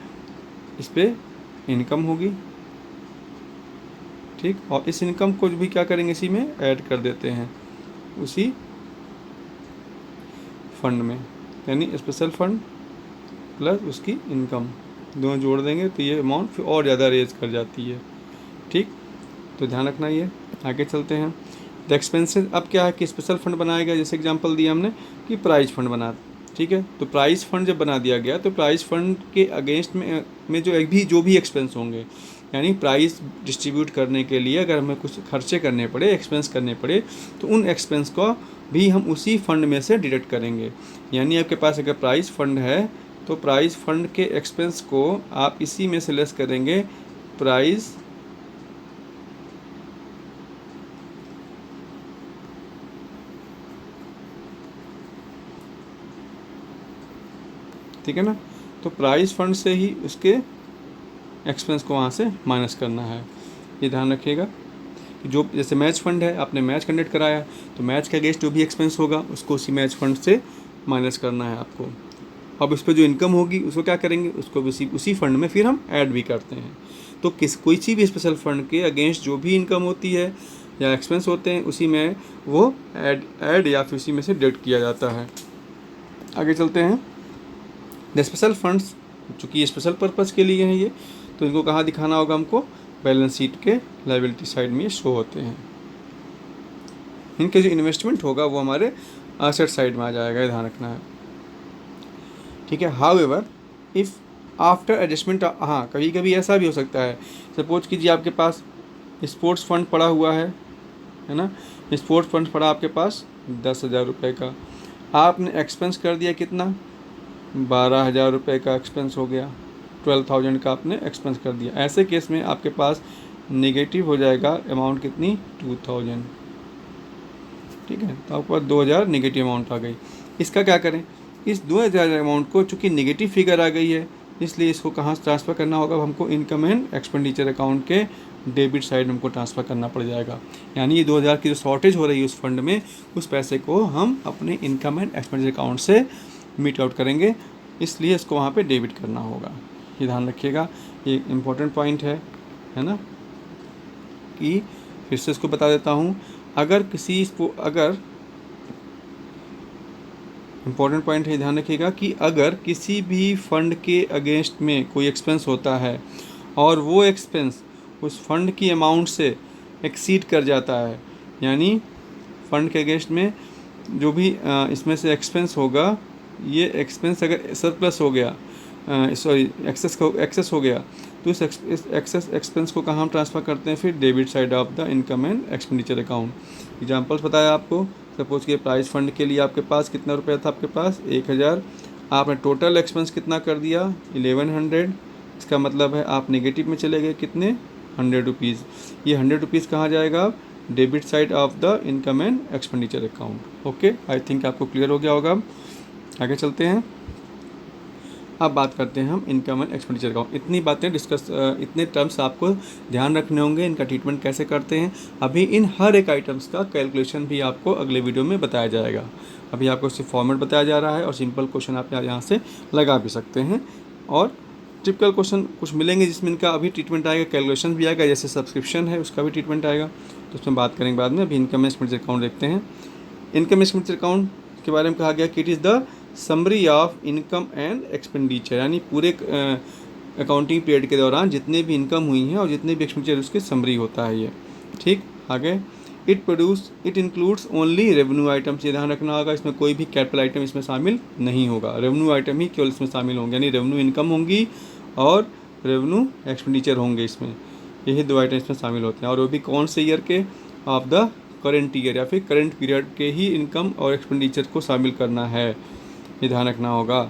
इस पर इनकम होगी, ठीक। और इस इनकम को भी क्या करेंगे, इसी में ऐड कर देते हैं, उसी फंड में, यानी स्पेशल फ़ंड प्लस उसकी इनकम दोनों जोड़ देंगे तो ये अमाउंट फिर और ज़्यादा रेज कर जाती है, ठीक। तो ध्यान रखना ये। आगे चलते हैं, द एक्सपेंसेस। अब क्या है कि स्पेशल फंड बनाया गया, जैसे एग्जांपल दिया हमने कि प्राइज फंड बना, ठीक है। तो प्राइज फंड जब बना दिया गया तो प्राइज फंड के अगेंस्ट में जो भी एक्सपेंस होंगे, यानी प्राइस डिस्ट्रीब्यूट करने के लिए अगर हमें कुछ खर्चे करने पड़े, एक्सपेंस करने पड़े, तो उन एक्सपेंस को भी हम उसी फंड में से डिडक्ट करेंगे। यानी आपके पास अगर प्राइस फंड है तो प्राइस फंड के एक्सपेंस को आप इसी में से लेस करेंगे, प्राइस ठीक है ना। तो प्राइस फंड से ही उसके एक्सपेंस को वहाँ से माइनस करना है, ये ध्यान रखिएगा। जो जैसे मैच फंड है, आपने मैच कंडक्ट कराया तो मैच के अगेंस्ट जो भी एक्सपेंस होगा उसको उसी मैच फंड से माइनस करना है आपको। अब इस पर जो इनकम होगी उसको क्या करेंगे, उसको उसी फंड में फिर हम ऐड भी करते हैं। तो कोई सी भी स्पेशल फंड के अगेंस्ट जो भी इनकम होती है या एक्सपेंस होते हैं उसी में वो ऐड या फिर उसी में से डिडक्ट किया जाता है। आगे चलते हैं, द स्पेशल फंड्स, चूँकि स्पेशल पर्पज़ के लिए हैं ये, तो इनको कहाँ दिखाना होगा हमको, बैलेंस शीट के लायबिलिटी साइड में शो होते हैं। इनके जो इन्वेस्टमेंट होगा वो हमारे एसेट साइड में आ जाएगा, ध्यान रखना है, ठीक है। हाउएवर इफ़ आफ्टर एडजस्टमेंट, हाँ कभी कभी ऐसा भी हो सकता है, सपोज कीजिए आपके पास स्पोर्ट्स फंड पड़ा हुआ है ना, स्पोर्ट्स फंड पड़ा आपके पास 10,000 रुपये का, आपने एक्सपेंस कर दिया कितना, 12,000 रुपये का एक्सपेंस हो गया, 12,000 का आपने एक्सपेंस कर दिया। ऐसे केस में आपके पास नेगेटिव हो जाएगा अमाउंट कितनी, 2,000, ठीक है। तो आपके पास 2,000 नेगेटिव अमाउंट आ गई। इसका क्या करें, इस 2,000 अमाउंट को चूँकि नेगेटिव फिगर आ गई है इसलिए इसको कहाँ ट्रांसफ़र करना होगा, हमको इनकम एंड एक्सपेंडिचर अकाउंट के डेबिट साइड में हमको ट्रांसफ़र करना पड़ जाएगा। यानी ये 2,000 की जो शॉर्टेज हो रही है उस फंड में, उस पैसे को हम अपने इनकम एंड एक्सपेंडिचर अकाउंट से मीट आउट करेंगे, इसलिए इसको वहाँ पे डेबिट करना होगा। ये ध्यान रखिएगा, ये इम्पोर्टेंट पॉइंट है ना। कि फिर से इसको बता देता हूँ, अगर इम्पोर्टेंट पॉइंट है, ध्यान रखिएगा कि अगर किसी भी फंड के अगेंस्ट में कोई एक्सपेंस होता है और वो एक्सपेंस उस फंड की अमाउंट से एक्सीड कर जाता है, यानी फंड के अगेंस्ट में जो भी इसमें से एक्सपेंस होगा, ये एक्सपेंस अगर सरप्लस हो गया, एक्सेस हो गया, तो इस एक्सेस एक्सपेंस को कहाँ हम ट्रांसफ़र करते हैं, फिर debit side of the income and expenditure account. Examples बताया आपको, सपोज कि प्राइस फंड के लिए आपके पास कितना रुपया था, आपके पास 1,000, आपने टोटल एक्सपेंस कितना कर दिया 1,100, इसका मतलब है आप नेगेटिव में चले गए कितने, 100 रुपीज़। ये 100 रुपीज़ कहाँ जाएगा, debit side of the income and expenditure account. Okay, I think आपको क्लियर हो गया होगा। आगे चलते हैं, अब बात करते हैं हम इनकम एंड एक्सपेंडिचर अकाउंट। इतनी बातें डिस्कस, इतने टर्म्स आपको ध्यान रखने होंगे, इनका ट्रीटमेंट कैसे करते हैं। अभी इन हर एक आइटम्स का कैलकुलेशन भी आपको अगले वीडियो में बताया जाएगा। अभी आपको सिर्फ फॉर्मेट बताया जा रहा है और सिंपल क्वेश्चन आप यहाँ से लगा भी सकते हैं, और टिपिकल क्वेश्चन कुछ मिलेंगे जिसमें इनका अभी ट्रीटमेंट आएगा, कैलकुलेशन भी आएगा, जैसे सब्सक्रिप्शन है उसका भी ट्रीटमेंट आएगा, तो उसमें बात करेंगे बाद में। अभी इनकम एंड एक्सपेंडिचर अकाउंट देखते हैं। इनकम एक्सपेंडिचर अकाउंट के बारे में कहा गया कि it is the summary of income and expenditure, यानी पूरे अकाउंटिंग पीरियड के दौरान जितने भी इनकम हुई हैं और जितने भी एक्सपेंडिचर उसके समरी होता है ये। ठीक, आगे it includes only revenue items, ये ध्यान रखना होगा, इसमें कोई भी कैपिटल आइटम इसमें शामिल नहीं होगा, रेवेन्यू आइटम ही केवल इसमें शामिल होंगे, यानी रेवेन्यू इनकम होंगी और रेवेन्यू एक्सपेंडिचर होंगे इसमें, यही दो आइटम इसमें शामिल होते हैं। और वो भी कौन से ईयर के, ऑफ द करेंट ईयर, या फिर करेंट पीरियड के ही इनकम और एक्सपेंडिचर को शामिल करना है, ये ध्यान रखना होगा।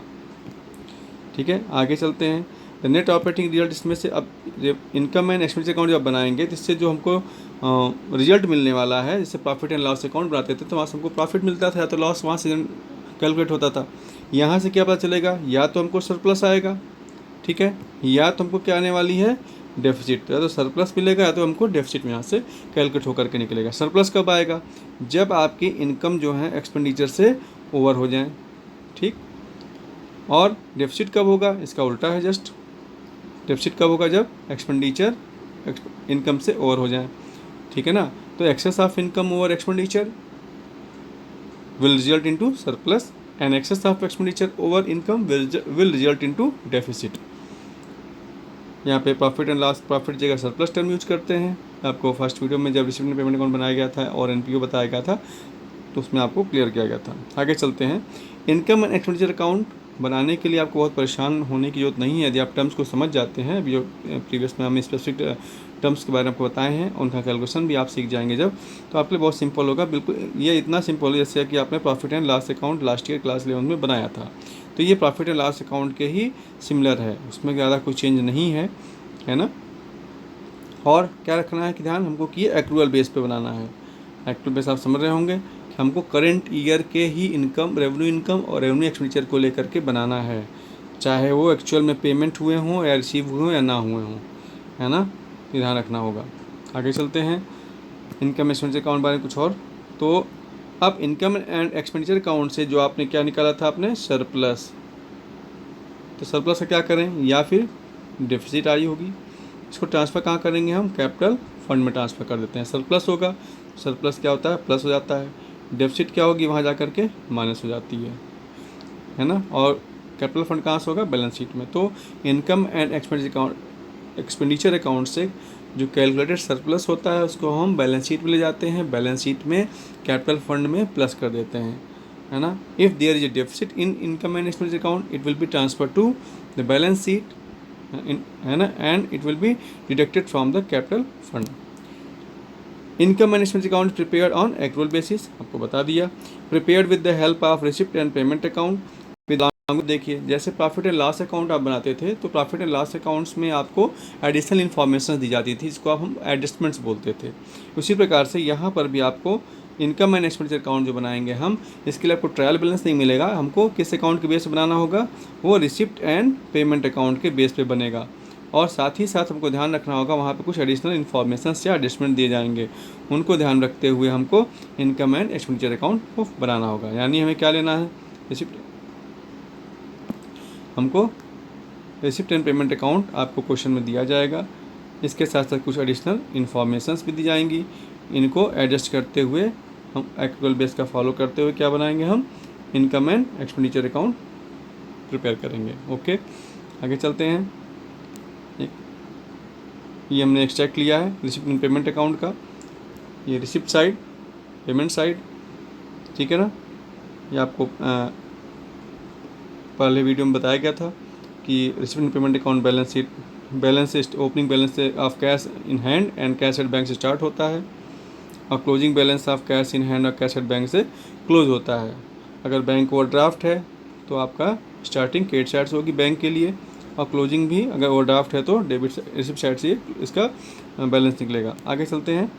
ठीक है, आगे चलते हैं। द नेट ऑपरेटिंग रिजल्ट, इसमें से अब इनकम एंड एक्सपेंडिचर अकाउंट जब बनाएंगे तो इससे जो हमको रिजल्ट मिलने वाला है, जैसे प्रॉफिट एंड लॉस अकाउंट बनाते थे तो वहाँ से हमको प्रॉफिट मिलता था या तो लॉस वहाँ से कैलकुलेट होता था। यहाँ से क्या पता चलेगा, या तो हमको सरप्लस आएगा, ठीक है, या तो हमको क्या आने वाली है, डेफिसिट, या तो सरप्लस मिलेगा या तो हमको डेफिसिट में यहाँ से कैलकुलेट होकर के निकलेगा। सरप्लस कब आएगा, जब आपकी इनकम जो है एक्सपेंडिचर से ओवर हो जाए। ठीक, और डेफिसिट कब होगा, इसका उल्टा है जस्ट, डेफिसिट कब होगा, जब एक्सपेंडिचर इनकम से ओवर हो जाए। ठीक है ना, तो excess of income over expenditure will result into surplus and excess of expenditure over income will result into deficit. यहाँ पे प्रॉफिट एंड लॉस, प्रॉफिट जगह सरप्लस टर्म यूज करते हैं। आपको फर्स्ट वीडियो में जब रिसिप्ट एंड पेमेंट अकाउंट बनाया गया था और एनपीओ बताया गया था तो उसमें आपको क्लियर किया गया था। आगे चलते हैं। इनकम एंड एक्सपेंडिचर अकाउंट बनाने के लिए आपको बहुत परेशान होने की जरूरत नहीं है, यदि आप टर्म्स को समझ जाते हैं। अभी जो प्रीवियस में हमने स्पेसिफिक टर्म्स के बारे में आपको बताए हैं, उनका कैलकुलेशन भी आप सीख जाएंगे जब, तो आपके लिए बहुत सिंपल होगा। बिल्कुल ये इतना सिंपल है जैसे कि आपने profit and loss account last year class 11 में बनाया था, तो ये प्रॉफिट एंड लॉस अकाउंट के ही सिमिलर है, उसमें ज़्यादा कोई चेंज नहीं है ना। और क्या रखना है कि ध्यान हमको कि एक्रूअल बेस पे बनाना है। एक्रूअल बेस आप समझ रहे होंगे कि हमको करंट ईयर के ही इनकम, रेवेन्यू इनकम और रेवेन्यू एक्सपेंडिचर को लेकर के बनाना है, चाहे वो एक्चुअल में पेमेंट हुए हों या रिसीव हुए हों या ना हुए हों, है ना, ध्यान रखना होगा। आगे चलते हैं इनकम एक्सपेंडिचर अकाउंट बारे में कुछ और। तो अब इनकम एंड एक्सपेंडिचर अकाउंट से जो आपने क्या निकाला था, आपने सरप्लस, तो सरप्लस का क्या करें, या फिर डेफिसिट आई होगी, इसको ट्रांसफ़र कहाँ करेंगे हम, कैपिटल फंड में ट्रांसफ़र कर देते हैं। सरप्लस होगा, सरप्लस क्या होता है, प्लस हो जाता है, डेफिसिट क्या होगी, वहाँ जा कर के माइनस हो जाती है ना। और कैपिटल फंड कहाँ से होगा, बैलेंस शीट में। तो इनकम एंड एक्सपेंडिचर अकाउंट से जो कैलकुलेटेड सरप्लस होता है उसको हम बैलेंस शीट में ले जाते हैं, बैलेंस शीट में कैपिटल फंड में प्लस कर देते हैं, है ना। If there is a deficit in income and expenditure account it will be transfer to the balance sheet, है ना, and it will be deducted from the capital fund. Income and expense account prepared on accrual basis, आपको बता दिया। Prepared with the help of receipt and payment account with, देखिए जैसे profit and loss account आप बनाते थे तो profit and loss accounts में आपको एडिशनल इन्फॉर्मेशन दी जाती थी, इसको आप हम एडजस्टमेंट्स बोलते थे। उसी प्रकार से यहाँ पर भी आपको इनकम एंड एक्सपेंडिचर अकाउंट जो बनाएंगे हम, इसके लिए आपको ट्रायल बैलेंस नहीं मिलेगा, हमको किस अकाउंट के बेस पे बनाना होगा, वो रिसिप्ट एंड पेमेंट अकाउंट के बेस पे बनेगा। और साथ ही साथ हमको ध्यान रखना होगा वहाँ पे कुछ एडिशनल इन्फॉर्मेशन या एडजस्टमेंट दिए जाएंगे, उनको ध्यान रखते हुए हमको इनकम एंड एक्सपेंडिचर अकाउंट को बनाना होगा। यानी हमें क्या लेना है, रिसिप्ट, हमको रिसिप्ट एंड पेमेंट अकाउंट आपको क्वेश्चन में दिया जाएगा, इसके साथ साथ कुछ एडिशनल इन्फॉर्मेशंस भी दी जाएंगी, इनको एडजस्ट करते हुए हम एक्रूअल बेस का फॉलो करते हुए क्या बनाएंगे, हम income and expenditure account prepare करेंगे। ओके, आगे चलते हैं। ये हमने एक्सट्रैक्ट लिया है रिसिप्ट एंड पेमेंट अकाउंट का, ये रिसिप्ट साइड, पेमेंट साइड, ठीक है ना। ये आपको पहले वीडियो में बताया गया था कि receipt and payment account balance से opening balance of cash in hand and cash at bank से स्टार्ट होता है, और closing balance of cash in hand और कैश एट बैंक से क्लोज होता है। अगर बैंक ओवरड्राफ्ट है तो आपका स्टार्टिंग क्रेडिट साइड से होगी बैंक के लिए, और क्लोजिंग भी अगर ओवरड्राफ्ट है तो डेबिट रिसिप्ट साइड से इसका बैलेंस निकलेगा। आगे चलते हैं।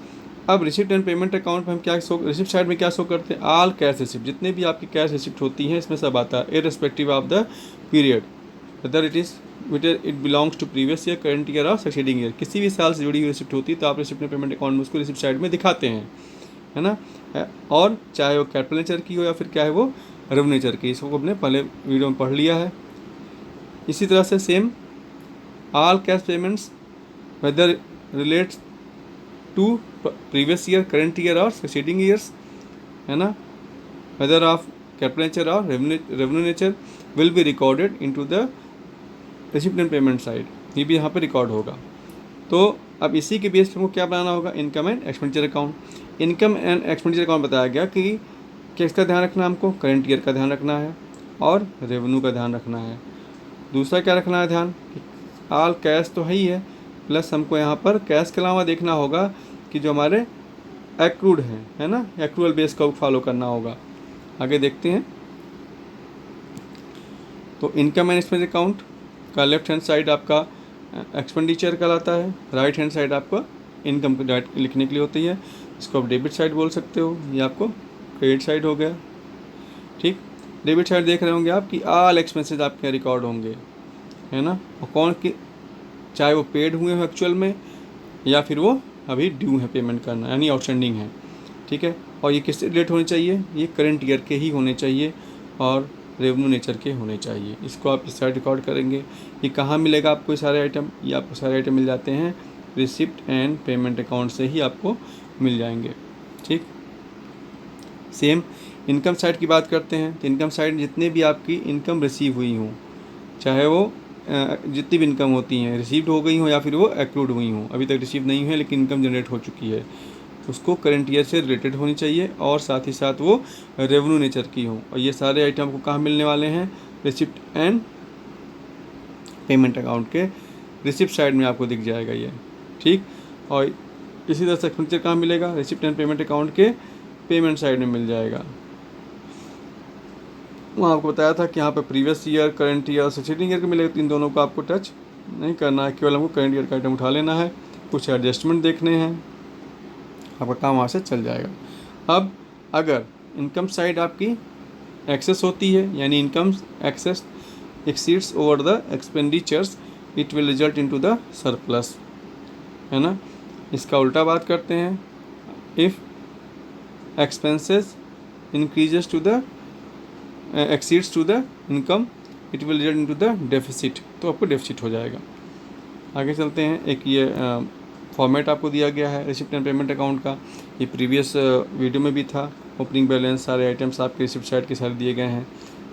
अब रिसिप्ट एंड पेमेंट अकाउंट में हम क्या शो, रिसिप्ट साइड में क्या शो करते हैं, ऑल कैश रिसिप्ट, जितने भी आपकी कैश रिसिप्ट होती हैं इसमें सब आता है, irrespective of the period, whether it belongs to previous year, current year और सक्सीडिंग ईयर। किसी भी साल से जुड़ी हुई रिसिप्ट होती है तो आप रिसिप्ट एंड पेमेंट अकाउंट में उसको रिसिप्ट साइड में दिखाते हैं, है ना। और चाहे वो कैपिटल नेचर की हो या फिर क्या है वो रेवेन्यू नेचर की, इसको हमने पहले वीडियो में पढ़ लिया है। इसी तरह से same all cash payments whether relates to previous year, current year और सक्सीडिंग ईयर्स, है ना, वेदर ऑफ कैपिटल नेचर और revenue nature will be recorded into the receipt and payment side, ये भी यहाँ पे रिकॉर्ड होगा। तो अब इसी के बेस पर हमको क्या बनाना होगा, income and expenditure account. Income and expenditure account बताया गया कि किसका ध्यान रखना है हमको, करंट ईयर का ध्यान रखना है और रेवेन्यू का ध्यान रखना है। दूसरा क्या रखना है ध्यान, कि ऑल कैश तो है ही है, प्लस हमको यहाँ पर कैश के अलावा देखना होगा कि जो हमारे एक्रूड हैं, है ना, एक्रूअल बेस का फॉलो करना होगा। आगे देखते हैं। तो इनकम एंड एक्सपेंडिचर अकाउंट का लेफ्ट हैंड साइड आपका एक्सपेंडिचर कहलाता है, राइट हैंड साइड आपका इनकम को डायरेक्ट लिखने के लिए होती है। इसको आप डेबिट साइड बोल सकते हो, ये आपको क्रेडिट साइड हो गया, ठीक। डेबिट साइड देख रहे होंगे आप कि ऑल एक्सपेंसेस आपके रिकॉर्ड होंगे, है ना, और कौन की, चाहे वो पेड हुए हैं एक्चुअल में या फिर वो अभी ड्यू है पेमेंट करना, यानी आउटस्टैंडिंग है, ठीक है। और ये किससे रिलेट होने चाहिए, ये करंट ईयर के ही होने चाहिए और रेवेन्यू नेचर के होने चाहिए। इसको आप इस साइड रिकॉर्ड करेंगे। ये कहाँ मिलेगा आपको ये सारे आइटम, ये आपको सारे आइटम मिल जाते हैं रिसिप्ट एंड पेमेंट अकाउंट से ही आपको मिल जाएंगे, ठीक। सेम इनकम साइड की बात करते हैं तो इनकम साइड जितने भी आपकी इनकम रिसीव हुई हों, चाहे वो जितनी भी इनकम होती हैं रिसीव्ड हो गई हो या फिर वो एक्रूड हुई हों, अभी तक रिसीव नहीं हुई लेकिन इनकम जनरेट हो चुकी है, उसको करंट ईयर से रिलेटेड होनी चाहिए और साथ ही साथ वो रेवेन्यू नेचर की हो। और ये सारे आइटम को कहाँ मिलने वाले हैं, रिसिप्ट एंड पेमेंट अकाउंट के रिसिप्ट साइड में आपको दिख जाएगा ये, ठीक। और इसी तरह से एक्सपेंडिचर कहाँ मिलेगा, रिसिप्ट एंड पेमेंट अकाउंट के पेमेंट साइड में मिल जाएगा। वहाँ आपको बताया था कि यहाँ पे previous year, current year, succeeding year के मिलेगा, तो इन दोनों को आपको टच नहीं करना है, केवल हमको करंट ईयर का आइटम उठा लेना है, कुछ एडजस्टमेंट देखने हैं, आपका काम वहाँ से चल जाएगा। अब अगर इनकम साइड आपकी एक्सेस होती है, यानी income excess exceeds over the expenditures, it will result into the surplus, है ना। इसका उल्टा बात करते हैं, if expenses increases to the exceeds to the income, it will result into the deficit, तो आपको डेफिसिट हो जाएगा। आगे चलते हैं। एक ये फॉर्मेट आपको दिया गया है रिसिप्ट एंड पेमेंट अकाउंट का, ये प्रीवियस वीडियो में भी था। ओपनिंग बैलेंस सारे आइटम्स आपके रिसिप्ट साइड के सारे दिए गए हैं,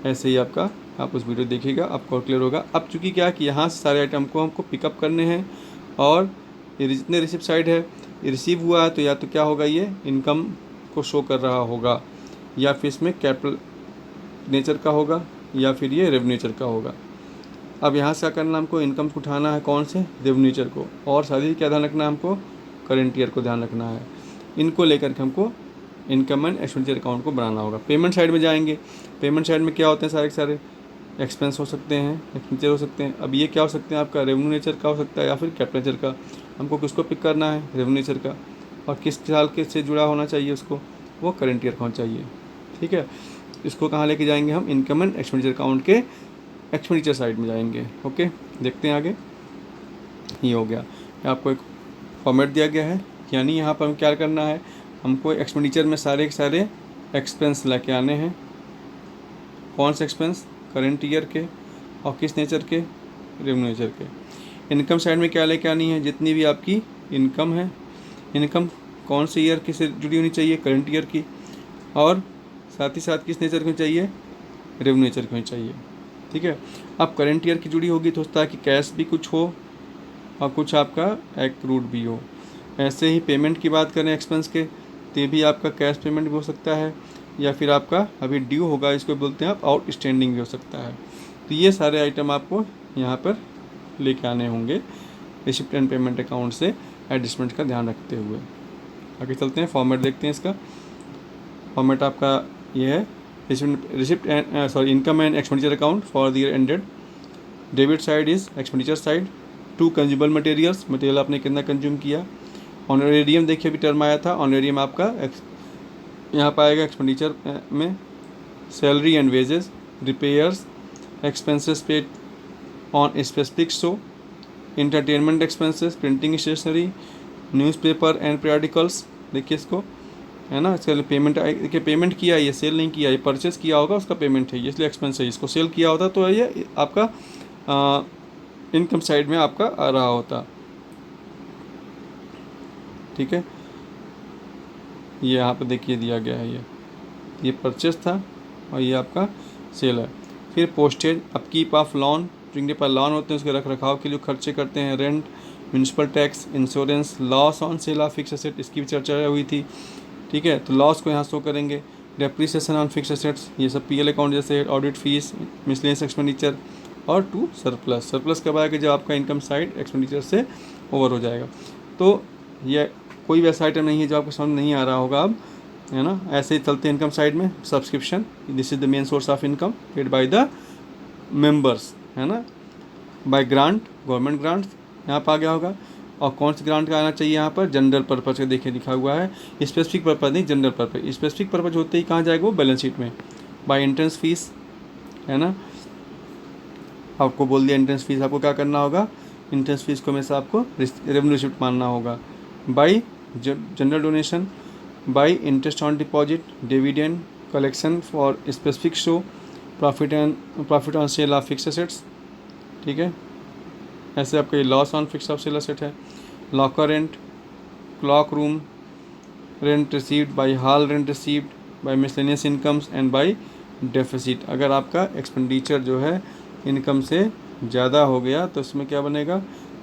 ऐसे ही आपका आप उस वीडियो देखिएगा, आपको क्लियर होगा। अब चूँकि क्या कि यहाँ से सारे आइटम को हमको पिकअप करने हैं और ये जितने रिसिप्ट साइड है ये रिसीव हुआ है तो या तो क्या होगा, ये इनकम को शो कर रहा होगा या फिर इसमें कैपिटल नेचर का होगा या फिर ये रेवेन्यू नेचर का होगा। अब यहाँ से क्या करना, हमको इनकम को उठाना है कौन से, रेवेन्यू नेचर को, और साथ ही क्या ध्यान रखना है हमको, करंट ईयर को ध्यान रखना है। इनको लेकर के हमको इनकम एंड एक्सपेंडिचर अकाउंट को बनाना होगा। पेमेंट साइड में जाएंगे, पेमेंट साइड में क्या होते हैं, सारे के सारे एक्सपेंस हो सकते हैं, एक्सपेंडिचर हो सकते हैं। अब ये क्या हो सकते हैं, आपका रेवेन्यू नेचर का हो सकता है या फिर कैपिटल नेचर का। हमको किसको पिक करना है, रेवेन्यू नेचर का, और किस साल के से जुड़ा होना चाहिए उसको, वो करंट ईयर होना चाहिए, ठीक है। इसको कहाँ लेके जाएंगे हम, इनकम एंड एक्सपेंडिचर अकाउंट के एक्सपेंडिचर साइड में जाएंगे। ओके, देखते हैं आगे। ये हो गया, आपको एक फॉर्मेट दिया गया है, यानी यहाँ पर हम क्या करना है, हमको एक्सपेंडिचर में सारे के सारे एक्सपेंस लेके आने हैं। कौन से एक्सपेंस, करंट ईयर के, और किस नेचर के, रेवेन्यू नेचर के। इनकम साइड में क्या लेके आनी है, जितनी भी आपकी इनकम है, इनकम कौन से ईयर की से जुड़ी होनी चाहिए, करंट ईयर की, और साथ ही साथ किस नेचर की चाहिए, रेवेन्यू नेचर की होनी चाहिए, ठीक है। अब करंट ईयर की जुड़ी होगी तो होता है कि कैश भी कुछ हो और कुछ आपका एक्रूड भी हो। ऐसे ही पेमेंट की बात करें एक्सपेंस के, तो ये भी आपका कैश पेमेंट भी हो सकता है या फिर आपका अभी ड्यू होगा, इसको बोलते हैं आप आउटस्टैंडिंग भी हो सकता है। तो ये सारे आइटम आपको यहाँ पर लेके आने होंगे रिसिप्ट एंड पेमेंट अकाउंट से एडजस्टमेंट का ध्यान रखते हुए। आगे चलते हैं, फॉर्मेट देखते हैं। इसका फॉर्मेट आपका ये है, receipt and income and expenditure account for the year ended. Debit side is expenditure side, to consumable materials, material आपने कितना कंज्यूम किया। ऑनरेरियम देखिए अभी टर्म आया था, ऑनरेरियम आपका यहाँ पर आएगा एक्सपेंडिचर में, salary and wages, repairs, expenses paid on specific show, entertainment expenses, printing stationery, newspaper and periodicals. देखिए इसको, है ना, इसका पेमेंट, देखिए पेमेंट किया, ये सेल नहीं किया, ये परचेस किया होगा उसका पेमेंट है ये, इसलिए एक्सपेंस है। इसको सेल किया होता तो ये आपका इनकम साइड में आपका आ रहा होता। ठीक है, ये यहाँ पे देखिए दिया गया है, ये परचेस था और ये आपका सेल है। फिर पोस्टेज, अपकीप ऑफ लॉन, जिनके पास लॉन होते हैं उसके रख रखाव के लिए खर्चे करते हैं, rent, municipal tax, insurance, loss on sale of fix asset, इसकी भी चर्चा हुई थी। ठीक है, तो लॉस को यहाँ शो करेंगे, डेप्रिसिएशन ऑन फिक्स एसेट्स, ये सब पीएल अकाउंट जैसे, ऑडिट फीस, मिसलेनियस एक्सपेंडिचर, और टू सरप्लस। सरप्लस कब आएगा, जब आपका इनकम साइड एक्सपेंडिचर से ओवर हो जाएगा। तो ये कोई वैसा आइटम नहीं है जो आपको समझ नहीं आ रहा होगा अब, है ना। ऐसे ही चलते हैं इनकम साइड में, subscription, this is the main source of income paid by the members, है ना, बाय ग्रांट, गवर्नमेंट ग्रांट्स यहाँ पर आ गया होगा। और कौन सी ग्रांट का आना चाहिए यहाँ पर, जनरल पर्पज़ का, देखिए लिखा हुआ है, स्पेसिफिक पर्पज़ नहीं, जनरल पर्पज़। स्पेसिफिक पर्पज़ होते ही कहाँ जाएगा वो, बैलेंस शीट में। बाय एंट्रेंस फीस, है ना, आपको बोल दिया एंट्रेंस फीस आपको क्या करना होगा, एंट्रेंस फीस को हमेशा आपको रेवेन्यू रिसिप्ट मानना होगा। By general donation, by interest on deposit, dividend, collection for specific show, profit on sale of fix assets. ठीक है, ऐसे आपका ये loss on fix of sale asset है। Locker rent, clock room rent received, by hall rent received, by miscellaneous incomes and by deficit. अगर आपका expenditure जो है इनकम से ज़्यादा हो गया तो उसमें क्या बनेगा,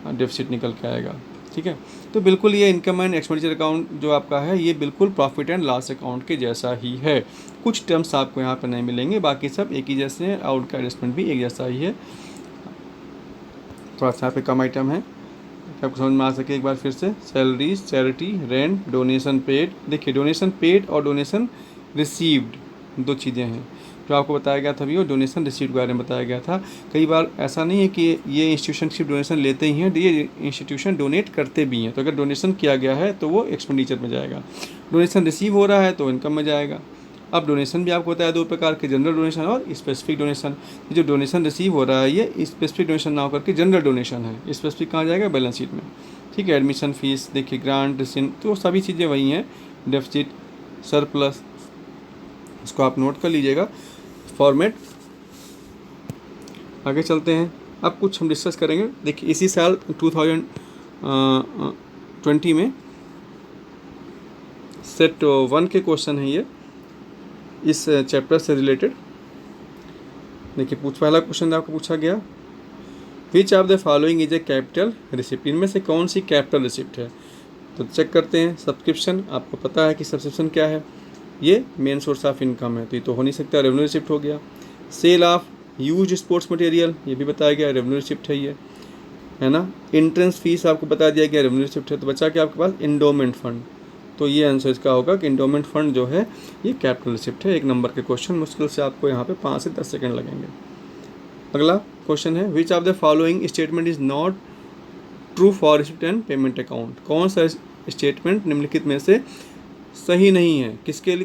डेफिसिट निकल के आएगा। ठीक है, तो बिल्कुल ये इनकम एंड एक्सपेंडिचर अकाउंट जो आपका है ये बिल्कुल प्रॉफिट एंड लॉस अकाउंट के जैसा ही है। कुछ टर्म्स आपको यहाँ पर नहीं मिलेंगे, बाकी सब एक ही जैसे हैं, आउट का एडजस्टमेंट भी एक जैसा ही है। थोड़ा सा यहाँ पे कम आइटम है, आपको समझ में आ सके एक बार फिर से। Salaries, charity, rent, donation paid. देखिए डोनेशन पेड और डोनेशन रिसीव्ड दो चीज़ें हैं। जो आपको बताया गया था भी वो डोनेशन रिसीव्ड के बारे में बताया गया था। कई बार ऐसा नहीं है कि ये इंस्टीट्यूशन सिर्फ डोनेशन लेते ही हैं, ये इंस्टीट्यूशन डोनेट करते भी हैं। तो अगर डोनेशन किया गया है तो वो एक्सपेंडिचर में जाएगा, डोनेशन रिसीव हो रहा है तो इनकम में जाएगा। अब डोनेशन भी आपको बताया दो प्रकार के, जनरल डोनेशन और स्पेसिफिक डोनेशन। जो डोनेशन रिसीव हो रहा है ये स्पेसिफिक डोनेशन ना होकर के जनरल डोनेशन है, स्पेसिफिक कहाँ जाएगा, बैलेंस शीट में। ठीक है, एडमिशन फीस, देखिए ग्रांट, रिसिन, तो सभी चीज़ें वही हैं। डेफिसिट, सरप्लस, इसको आप नोट कर लीजिएगा फॉर्मेट। आगे चलते हैं, अब कुछ हम डिस्कस करेंगे। देखिए इसी साल 2020 में सेट 1 के क्वेश्चन है ये, इस चैप्टर से रिलेटेड। देखिए पहला क्वेश्चन आपको पूछा गया, which of the following is a capital receipt, इनमें से कौन सी कैपिटल रिसिप्ट है। तो चेक करते हैं। सब्सक्रिप्शन, आपको पता है कि सब्सक्रिप्शन क्या है, ये मेन सोर्स ऑफ इनकम है तो ये तो हो नहीं सकता, रेवेन्यू रिसिप्ट हो गया। Sale of used sports material, ये भी बताया गया, रेवेन्यू रिसिप्ट है ये, है ना। एंट्रेंस फीस आपको बता दिया गया, रेवेन्यू रिसिप्ट है। तो बचा के आपके पास इंडोमेंट फंड, तो ये आंसर इसका होगा कि इंडोमेंट फंड जो है ये कैपिटल रिसिप्ट है। एक नंबर के क्वेश्चन, मुश्किल से आपको यहाँ पे 5 से 10 सेकंड लगेंगे। अगला क्वेश्चन है, which of the following statement is not true for receipt and payment account, कौन सा स्टेटमेंट निम्नलिखित में से सही नहीं है, किसके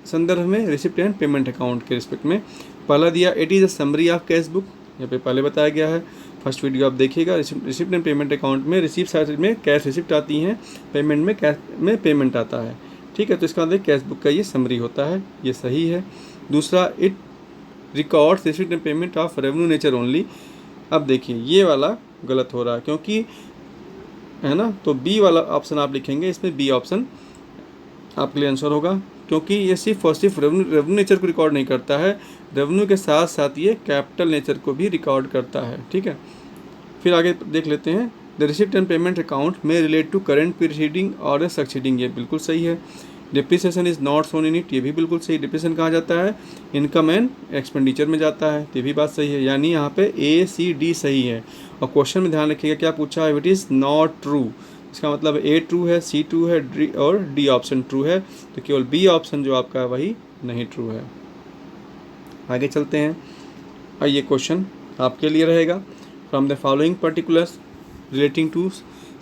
संदर्भ में, रिसिप्ट एंड पेमेंट अकाउंट के रिस्पेक्ट में। पहला दिया, it is a summary of cash book, यहाँ पे पहले बताया गया है, फर्स्ट वीडियो आप देखिएगा। रिसिप्ट एंड पेमेंट अकाउंट में रिसिप्ट साइड में कैश रिसिप्ट आती हैं, पेमेंट में कैश में पेमेंट आता है। ठीक है, तो इसका मतलब कैश बुक का ये समरी होता है, ये सही है। दूसरा, it records receipt and payment of revenue nature only. अब देखिए ये वाला गलत हो रहा है, क्योंकि है ना, तो बी वाला ऑप्शन आप लिखेंगे, इसमें बी ऑप्शन आपके लिए आंसर होगा, क्योंकि ये सिर्फ और सिर्फ रेवेन्यू नेचर को रिकॉर्ड नहीं करता है, रेवेन्यू के साथ साथ ये कैपिटल नेचर को भी रिकॉर्ड करता है। ठीक है, फिर आगे देख लेते हैं। The receipt and payment account में रिलेट टू करेंट प्रीसीडिंग और सक्सीडिंग, ये बिल्कुल सही है। Depreciation is not shown in it, ये भी बिल्कुल सही। डिप्रिसिएशन कहाँ जाता है, इनकम एंड एक्सपेंडिचर में जाता है, ये भी बात सही है। यानी यहाँ पे ए सी डी सही है। और क्वेश्चन में ध्यान रखिएगा क्या पूछा है, इट इज़ नॉट ट्रू, इसका मतलब ए ट्रू है, सी ट्रू है, डी और डी ऑप्शन ट्रू है, तो केवल बी ऑप्शन जो आपका है वही नहीं ट्रू है। आगे चलते हैं, और ये क्वेश्चन आपके लिए रहेगा। From the following particulars relating to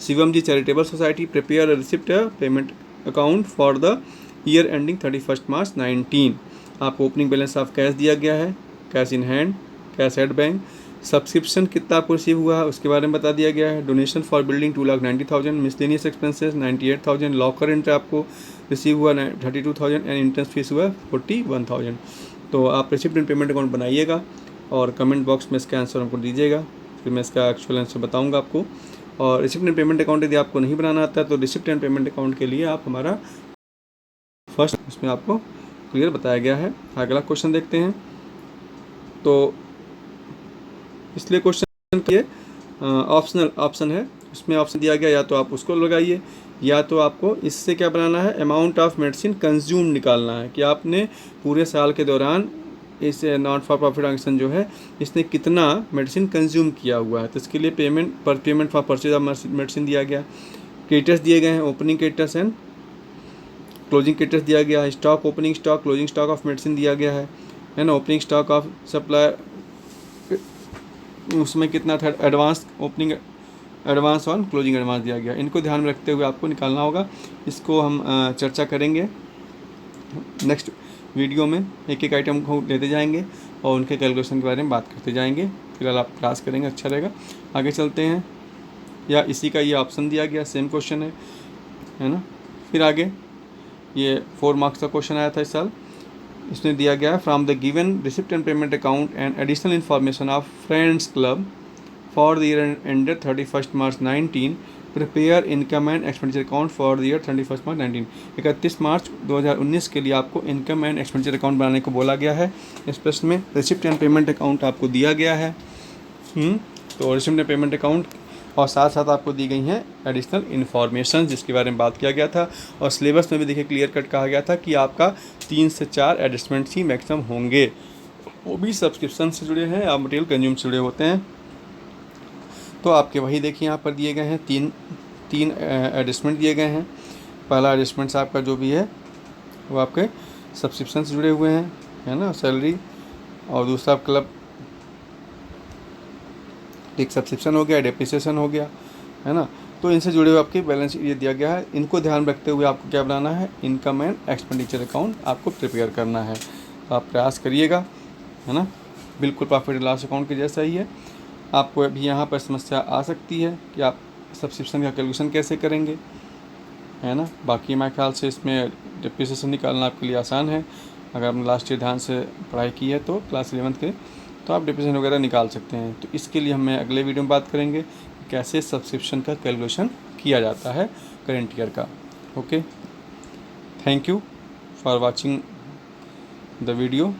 Shivam ji charitable society prepare receipt payment account for the year ending 31 March 19। आपको ओपनिंग बैलेंस ऑफ कैश दिया गया है, cash in hand, cash at bank, subscription कितना आपको रिसीव हुआ है उसके बारे में बता दिया गया है। Donation for building 2,90,000, miscellaneous expenses 98,000, locker rent आपको रिसीव हुआ 32,000 एंड इंटरेस्ट फीस हुआ 41,000। तो आप रिसिप्ट एंड पेमेंट अकाउंट बनाइएगा और कमेंट बॉक्स में इसका आंसर हमको दीजिएगा, फिर मैं इसका एक्चुअल आंसर बताऊँगा आपको। और रिसिप्ट एंड पेमेंट अकाउंट यदि आपको नहीं बनाना आता है तो रिसिप्ट एंड पेमेंट अकाउंट के लिए आप हमारा फर्स्ट इसमें आपको क्लियर बताया गया है। अगला क्वेश्चन देखते हैं। तो इसलिए क्वेश्चन के ऑप्शनल ऑप्शन है, उसमें ऑप्शन दिया गया या तो आप उसको लगाइए या तो आपको इससे क्या बनाना है, अमाउंट ऑफ मेडिसिन कंज्यूम निकालना है कि आपने पूरे साल के दौरान इस नॉट फॉर प्रॉफिट ऑर्गेनाइजेशन जो है इसने कितना मेडिसिन कंज्यूम किया हुआ है। तो इसके लिए payment for purchase of medicine दिया गया, क्रेडिटर्स दिए गए हैं, opening creditors and closing creditors दिया गया है, stock opening stock closing stock of medicine दिया गया है ना, ओपनिंग स्टॉक ऑफ सप्लाई उसमें कितना था, एडवांस ऑन क्लोजिंग एडवांस दिया गया। इनको ध्यान में रखते हुए आपको निकालना होगा। इसको हम चर्चा करेंगे नेक्स्ट वीडियो में, एक एक आइटम को लेते जाएंगे और उनके कैलकुलेशन के बारे में बात करते जाएंगे। फिलहाल आप क्लास करेंगे, अच्छा रहेगा। आगे चलते हैं, या इसी का ये ऑप्शन दिया गया, सेम क्वेश्चन है ना। फिर आगे ये 4 मार्क्स का क्वेश्चन आया था इस साल, इसमें दिया गया है from the given receipt and payment account and additional information of friends club for the year ended 31 March 19 prepare income and expenditure account for the year 31 March 19। 31 मार्च 2019 के लिए आपको इनकम एंड एक्सपेंडिचर अकाउंट बनाने को बोला गया है। इस प्रश्न में रिसिप्ट एंड पेमेंट अकाउंट आपको दिया गया है। तो रिसिप्ट एंड पेमेंट अकाउंट और साथ साथ आपको दी गई हैं एडिशनल इन्फॉर्मेशन जिसके बारे में बात किया गया था। और सिलेबस में भी देखिए क्लियर कट कहा गया था कि आपका 3 से 4 एडजस्टमेंट्स ही मैक्सिमम होंगे, वो भी सब्सक्रिप्शन से जुड़े हैं या मटेरियल कंज्यूम से जुड़े होते हैं। तो आपके वही देखिए यहाँ पर दिए गए हैं, तीन एडजस्टमेंट दिए गए हैं। पहला एडजस्टमेंट्स आपका जो भी है वो आपके सब्सक्रिप्शन से जुड़े हुए हैं, है ना, सैलरी, और दूसरा क्लब एक सब्सक्रिप्शन हो गया, डेप्रिसिएशन हो गया, है ना। तो इनसे जुड़े हुए आपके बैलेंस ये दिया गया है। इनको ध्यान रखते हुए आपको क्या बनाना है, इनकम एंड एक्सपेंडिचर अकाउंट आपको प्रिपेयर करना है। तो आप प्रयास करिएगा, है ना, बिल्कुल प्रॉफिट एंड लॉस अकाउंट के जैसा ही है। आपको अभी यहाँ पर समस्या आ सकती है कि आप सब्सक्रिप्शन का कैलकुलेशन कैसे करेंगे, है ना। बाकी मेरे ख्याल से इसमें डेप्रिसिएशन निकालना आपके लिए आसान है। अगर आपने लास्ट ईयर ध्यान से पढ़ाई की है तो क्लास 11th के, तो आप डेप्रिसिएशन वगैरह निकाल सकते हैं। तो इसके लिए हम अगले वीडियो में बात करेंगे कैसे सब्सक्रिप्शन का कैलकुलेशन किया जाता है करेंट ईयर का। Okay, thank you for watching the video.